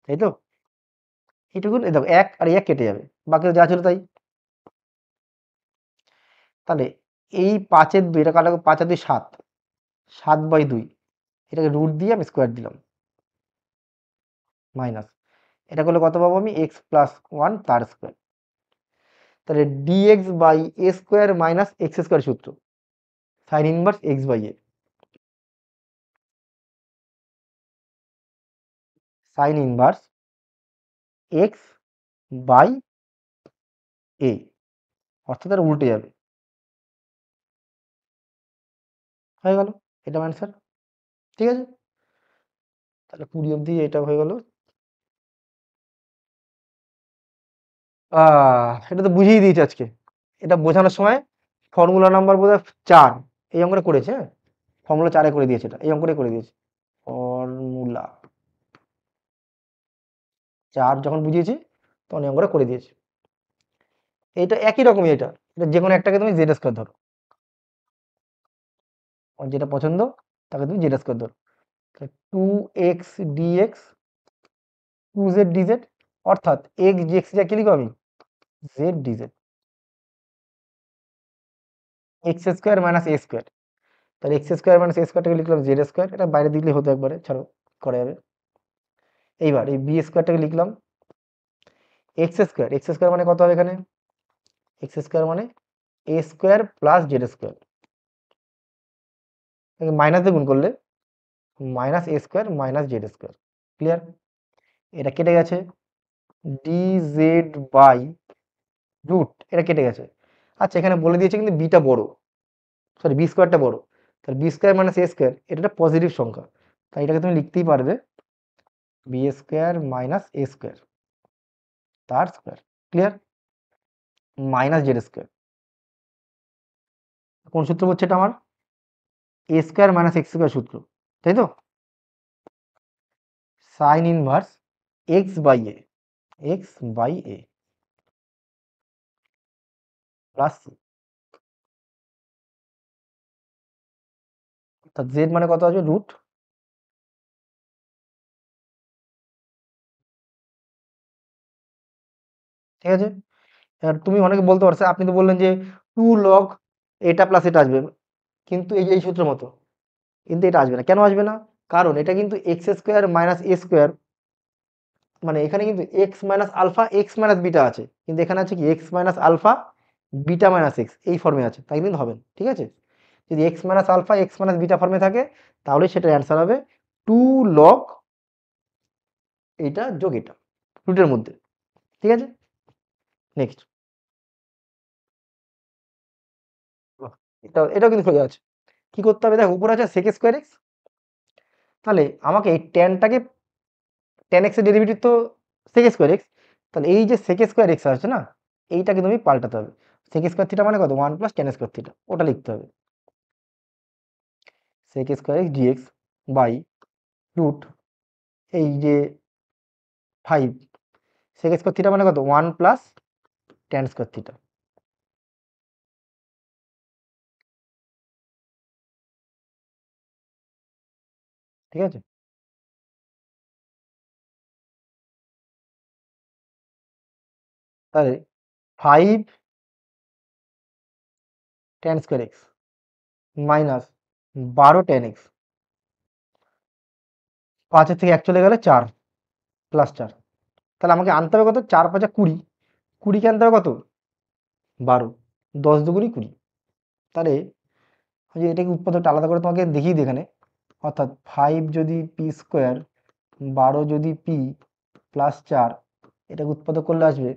তাই তো। এইটুকুন এই দেখো 1 আর 1 কেটে যাবে, বাকি যা ছিল তাই। তাহলে এই 5-এর 2 এটা কাটা, 5 আর 2 7, 7/2, এটাকে রুট দিয়ে আমি স্কোয়ার দিলাম, মাইনাস, এটা করলে কত পাবো আমি, x প্লাস 1 তার স্কোয়ার। তাহলে dx/a² মাইনাস x² সূত্র, sine inverse x/a, sign inverse x/a, অর্থাৎ এটা উল্টে যাবে, হয়ে গেল, এটা অ্যান্সার। ঠিক আছে, তাহলে 20 অবধি এটা হয়ে গেল। এটা তো বুঝিয়ে দিয়েছে আজকে, এটা বোঝানোর সময় ফর্মুলা নাম্বার বোধহয় 4 এই অঙ্কটা করেছে, হ্যাঁ ফর্মুলা 4-এ করে দিয়েছে, এটা এই অঙ্কটাই করে দিয়েছে, ফর্মুলা 4 যখন বুঝিয়েছি তখন এই অঙ্কটা করে দিয়েছে। এটা একই রকমই, এটা এটা যে কোনো একটাকে তুমি z² ধরো, আর যেটা পছন্দ তাকে তুমি z² ধরো, 2x dx 2z dz, অর্থাৎ x dx যা কি লিখবো আমি, z dz, x² minus a², তাহলে x² মাইনাস a²টাকে লিখলাম z², এটা বাইরে দিলে হতো একবারে, ছাড়ো করা যাবে। এইবার এই b²টাকে লিখলাম x² মানে কত হবে এখানে, x² মানে a² প্লাস z², মাইনাস দিয়ে গুণ করলে -a² মাইনাস z², ক্লিয়ার। এটা কেটে গেছে, dz/√, এটা কেটে গেছে। আচ্ছা এখানে বলে দিয়েছে কিন্তু বিটা বড়, সরি b²টা বড়, তাহলে b² মাইনাস a², এটা একটা পজিটিভ সংখ্যা, তাই এটাকে তুমি লিখতেই পারবে b² মাইনাস a² তার স্কোয়ার, ক্লিয়ার, মাইনাস z²। কোন সূত্র হচ্ছে এটা আমার, a² মাইনাস x² সূত্র, তাই তো, sign inverse x/a, x/a plus c, অর্থাৎ z মানে কত আসবে, রুট, ঠিক আছে। এবার তুমি অনেকে বলতে পারছো, আপনি তো বললেন যে 2 লগ এটা প্লাস এটা আসবে, কিন্তু এই যে এই সূত্র মতো, কিন্তু এটা আসবে না, কেন আসবে না, কারণ এটা কিন্তু x² মাইনাস a², মানে এখানে কিন্তু x minus alpha x minus beta আছে, কিন্তু এখানে আছে কি x minus alpha beta minus x, এই ফর্মে আছে, তাই কিন্তু হবে না, ঠিক আছে। যদি x minus alpha x minus beta ফর্মে থাকে তাহলে সেটার অ্যান্সার হবে 2 লগ এটা যোগ এটা, রুটের মধ্যে, ঠিক আছে। নেক্সট, এটাও কিন্তু সোজা আছে, কি করতে হবে, দেখো উপরে আছে sec²x, তাহলে আমাকে এই tan x এর ডেরিভেটিভ তো sec²x, তাহলে এই যে sec²x আছে না, এইটাকে তুমি পাল্টাতে হবে, sec² মানে কত, 1 প্লাস tan², ওটা লিখতে হবে, sec² dx বাই রুট, এই যে 5 sec স্কয়ার থিটা মানে কত 1 প্লাস tan স্কয়ার থিটা। ঠিক আছে, তাহলে 5 tan square x minus 12 tan x, 5 থেকে 1 চলে গেলে 4 প্লাস 4, তাহলে আমাকে আনতে হবে কত 4 5 20, 20 কে আনতে হবে কত 12, 10 দুগুণি 20। তাহলে ওই যে এটাকে উৎপাদকটা আলাদা করে তোমাকে দেখিয়ে দিই এখানে, অর্থাৎ 5 যদি পি স্কোয়ার 12 যদি পি প্লাস 4, এটাকে উৎপাদক করলে আসবে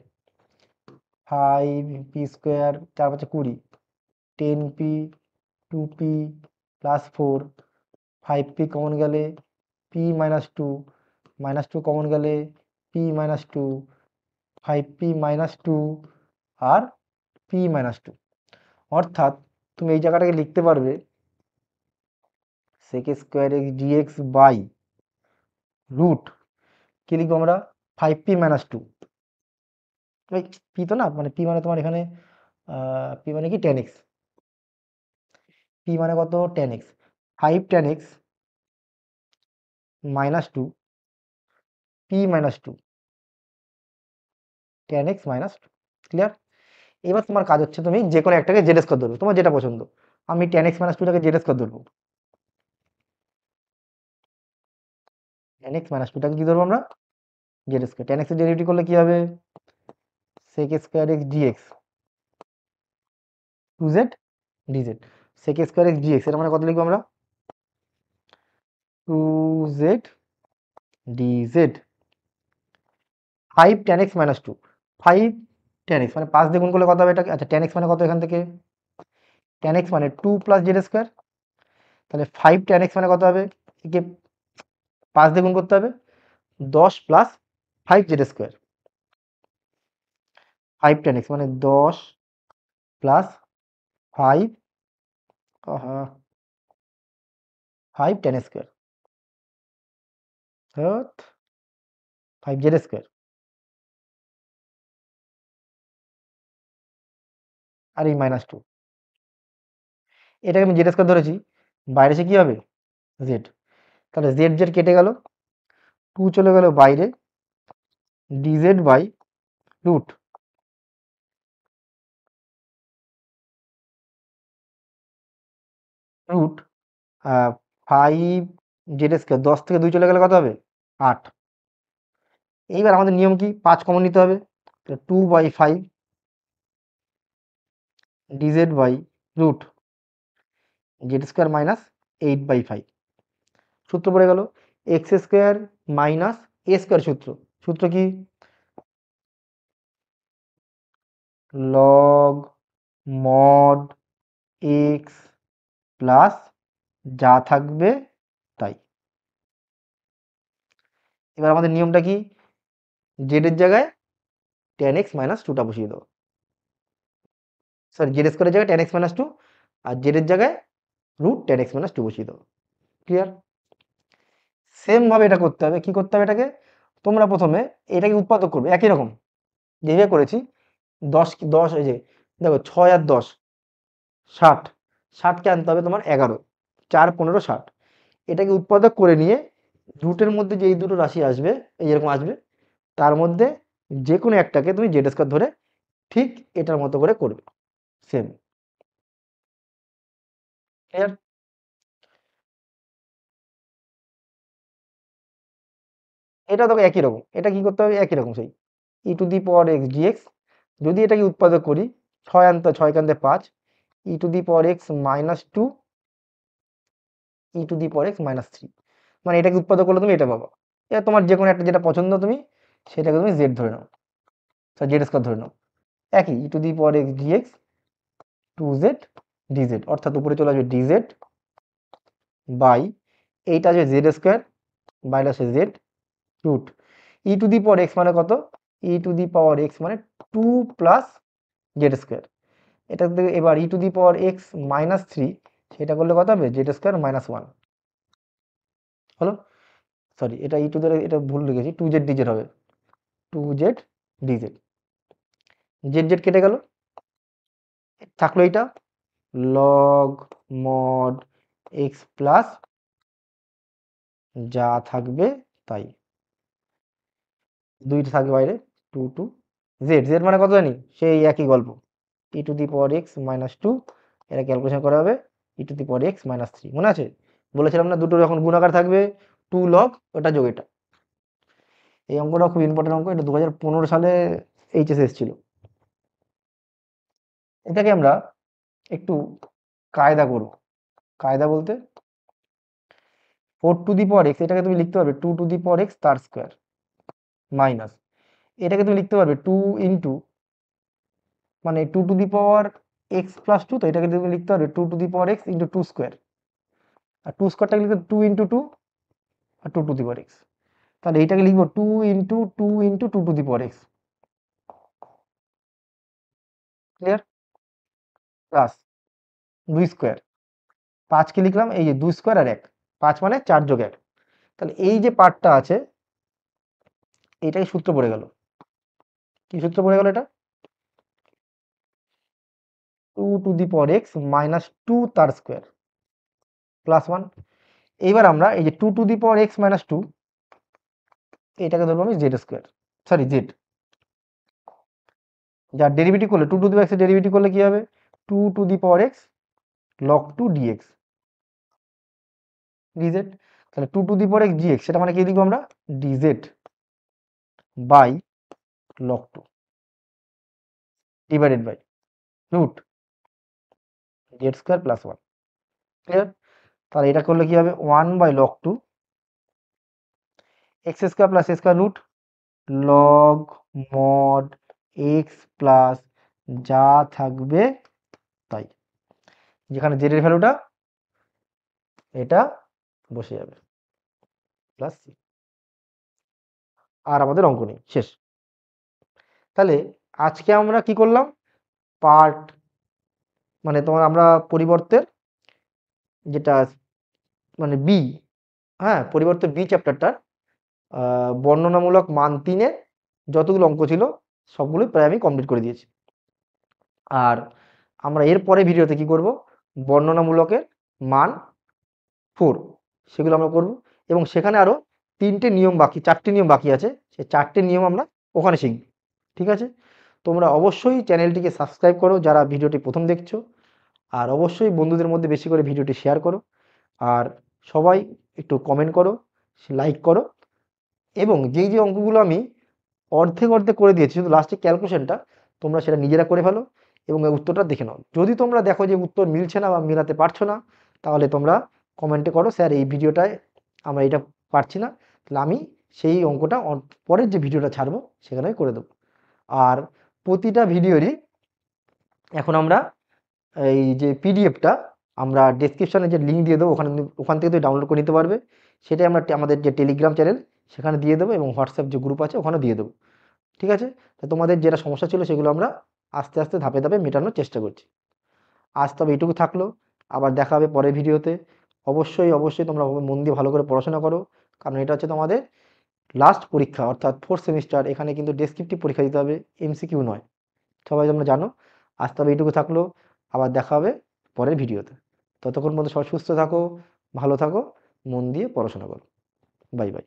5 p square 4 5 20, 10 p 2 p plus 4, 5 p common গেলে পি মাইনাস টু কমন গেলে p minus two, 5 p minus two আর পি মাইনাস টু। অর্থাৎ তুমি এই জায়গাটাকে লিখতে পারবে sec square x dx by root, কি লিখবো আমরা 5p মাইনাস টু, ওই পি তো না, মানে পি মানে তোমার এখানে পি মানে কি টেন এক্স, পি মানে কত tan x, 5 tan x minus two p minus two tan x minus two. Clear? এবার তোমার কাজ হচ্ছে তুমি যে কোনো একটাকে জেড স্কোয়ার ধরবে, তোমার যেটা পছন্দ। আমি টেন এক্স মাইনাস টুটাকে জেড স্কোয়ার ধরবো, টেন এক্স মাইনাস টুটাকে কি ধরবো আমরা জেড স্কোয়ার। টেন এক্স এর ডেরিভেটিভ করলে কি হবে sec square x dx two z dz, sec square x dx এর মানে কত লিখবো আমরা two z dz, 5 tan x minus two, 5 tan x মানে 5 দিয়ে গুণ করলে কত হবে এটাকে, আচ্ছা tan x মানে কত এখান থেকে tan x মানে 2 প্লাস জেড স্কোয়ার, তাহলে 5 tan x মানে কত হবে, একে 5 দিয়ে গুণ করতে হবে 10 plus 5 z square, 5 tan x মানে 10 plus 5 5 tan square 5 z square আর এই মাইনাস টু, এটাকে আমি জেড স্কোয়ার ধরেছি, বাইরে সে কি হবে জেড, তাহলে জেড জেড কেটে গেল, 2 চলে গেল বাইরে, dz by root, root 5 z square 10 থেকে 2 চলে গেলে কত হবে 8। এইবার আমাদের নিয়ম কি 5 কমন নিতে হবে, 2/5 dz by root z square minus 8/5, সূত্র পড়ে গেল x square minus a square, সূত্র সূত্র কি লগ মড এক্স প্লাস যা থাকবে তাই। এবার আমাদের নিয়মটা কি জেড এর জায়গায় tan x মাইনাস টুটা বসিয়ে দেবো, সরি জেড স্কোয়ারের জায়গায় tan x মাইনাস টু আর জেড এর জায়গায় root tan x minus two বসিয়ে দেবো। ক্লিয়ার? সেম ভাবে এটা করতে হবে, কি করতে হবে এটাকে তোমরা প্রথমে এটাকে উৎপাদক করবে একই রকম যেভাবে করেছি, 10 10 এই যে দেখো 6 আর 10 60, 60কে আনতে হবে তোমার 11, 4 15 60, এটাকে উৎপাদক করে নিয়ে রুটের মধ্যে যেই দুটো রাশি আসবে এই যেরকম আসবে তার মধ্যে যে কোনো একটাকে তুমি জেড স্কোয়ার ধরে ঠিক এটার মতো করে করবে সেম। ক্লিয়ার? এটা তো একই রকম, এটা কি করতে হবে একই রকম সেই e to the power x dx, যদি এটাকে উৎপাদক করি 6 আনতে 6 কানতে 5 e to the power x minus two e to the power x minus three, মানে এটাকে উৎপাদক করলে তুমি এটা পাবা। এবার তোমার যে কোনো একটা যেটা পছন্দ তুমি সেটাকে তুমি জেড ধরে নাও, জেড স্কোয়ার ধরে নাও, একই e to the power x dx two z dz, অর্থাৎ উপরে চলে আসবে ডিজেড বাই এইটা আসবে জেড স্কোয়ার বাইরে আসবে z root e to the power x মানে কত ই টু দি পাওয়ার এক্স মানে 2 প্লাস জেড স্কোয়ার, এটা থেকে এবার e to the power x minus three, সেটা করলে কত হবে জেড স্কোয়ার মাইনাস ওয়ান হলো, সরি এটা ই টু দি এটা ভুল লিখেছি টু জেড ডিজেড হবে, 2z dz, জেড জেড কেটে গেল, থাকলো এইটা লগ মড এক্স প্লাস যা থাকবে তাই, দুইটা থাকবে বাইরে, টু টু জেড, জেড মানে কত জানি, সেই একই গল্প, e to the power x minus two, এটা ক্যালকুলেশন করা হবে e to the power x minus three, মনে আছে? বলেছিলাম না দুটো যখন গুণাকার থাকবে টু লগ ওটা যোগ এটা। এই অঙ্কটা খুব ইম্পর্টেন্ট অঙ্ক, এটা 2015 সালে এইচএস এসেছিল। এটাকে আমরা একটু কায়দা করব, কায়দা বলতে 4 টু দি পাওয়ার এক্স, এটাকে তুমি লিখতে পারবে 2 টু দি পাওয়ার এক্স তার স্কোয়ার মাইনাস, এটাকে তুমি লিখতে পারবে 2 ইন্টু, মানে 2 to the power x plus two, তো এটাকে তুমি লিখতে পারবে 2 to the power x into two square, আর টু স্কোয়ারটাকে লিখতে 2 ইন্টু টু আর 2 টু দি পাওয়ার এক্স, তাহলে এইটাকে লিখবো 2 into two into two to the power x, clear, plus 2 square, 5কে লিখলাম এই যে 2 স্কোয়ার আর 1, 5 মানে 4 যোগ 1, তাহলে এই যে পার্টটা আছে এইটাই সূত্র পড়ে গেল, কি সূত্র পড়ে গেল এটা, 2 to the power x minus two তার স্কোয়ার প্লাস 1। এইবার আমরা এই যে 2 to the power x minus two, এটাকে ধরবো আমি জেড স্কোয়ার, সরি জেড, যার ডেরিভেটিভ করলে 2 to the power x derivative করলে কি হবে, 2 to the power x log two dx dz, তাহলে 2 to the power x dx, সেটা মানে কি লিখবো আমরা, dz by log two divided by root z square plus 1, clear, তাহলে এটা করলে কি হবে 1 by log two x square plus square root log mod x plus যা থাকবে তাই, যেখানে জেড এর ভ্যালুটা এটা বসে যাবে প্লাস সি, আর আমাদের অঙ্ক নেই, শেষ। তাহলে আজকে আমরা কি করলাম, পার্ট মানে তোমার আমরা পরিবর্তের যেটা মানে বি, হ্যাঁ পরিবর্তে বি চ্যাপ্টারটার বর্ণনামূলক মান 3-এ যতগুলো অঙ্ক ছিল সবগুলোই প্রায় আমি কমপ্লিট করে দিয়েছি। আর আমরা এর পরে ভিডিওতে কি করব, বর্ণনামূলকের মান 4 সেগুলো আমরা করব, এবং সেখানে আরও 3টে নিয়ম বাকি, 4টে নিয়ম বাকি আছে, সেই 4টে নিয়ম আমরা ওখানে শিখব, ঠিক আছে? তোমরা অবশ্যই চ্যানেলটিকে সাবস্ক্রাইব করো যারা ভিডিওটি প্রথম দেখছো, আর অবশ্যই বন্ধুদের মধ্যে বেশি করে ভিডিওটি শেয়ার করো, আর সবাই একটু কমেন্ট করো, লাইক করো, এবং যেই যে অঙ্কগুলো আমি অর্ধেক অর্ধেক করে দিয়েছি শুধু লাস্টে ক্যালকুলেশনটা তোমরা সেটা নিজেরা করে ফেলো এবং এই উত্তরটা দেখে নাও। যদি তোমরা দেখো যে উত্তর মিলছে না বা মেলাতে পারছো না, তাহলে তোমরা কমেন্টে করো স্যার এই ভিডিওটায় আমরা এটা পারছি না, তাহলে আমি সেই অঙ্কটা পরের যে ভিডিওটা ছাড়বো সেখানে করে দেবো। আর প্রতিটা ভিডিওরই এখন আমরা এই যে পিডিএফটা আমরা ডেসক্রিপশনে যে লিঙ্ক দিয়ে দেবো, ওখান থেকে তুমি ডাউনলোড করে নিতে পারবে, সেটাই আমরা আমাদের যে টেলিগ্রাম চ্যানেল সেখানে দিয়ে দেবো, এবং হোয়াটসঅ্যাপ যে গ্রুপ আছে ওখানে দিয়ে দেবো, ঠিক আছে? তো তোমাদের যেটা সমস্যা ছিল সেগুলো আমরা আস্তে আস্তে ধাপে ধাপে মেটানোর চেষ্টা করছি। আজ তবে এইটুকু থাকলো, আবার দেখা হবে পরের ভিডিওতে। অবশ্যই অবশ্যই তোমরা মন দিয়ে ভালো করে পড়াশোনা করো, কারণ এটা হচ্ছে তোমাদের লাস্ট পরীক্ষা, অর্থাৎ 4th সেমিস্টার, এখানে কিন্তু ডেসক্রিপটিভ পরীক্ষা দিতে হবে, এমসিকিউ নয়, সবাই তোমরা জানো। আজ তবে এইটুকু থাকলো, আবার দেখা হবে পরের ভিডিওতে। ততক্ষণ পর্যন্ত সবাই সুস্থ থাকো, ভালো থাকো, মন দিয়ে পড়াশোনা করো, বাই বাই।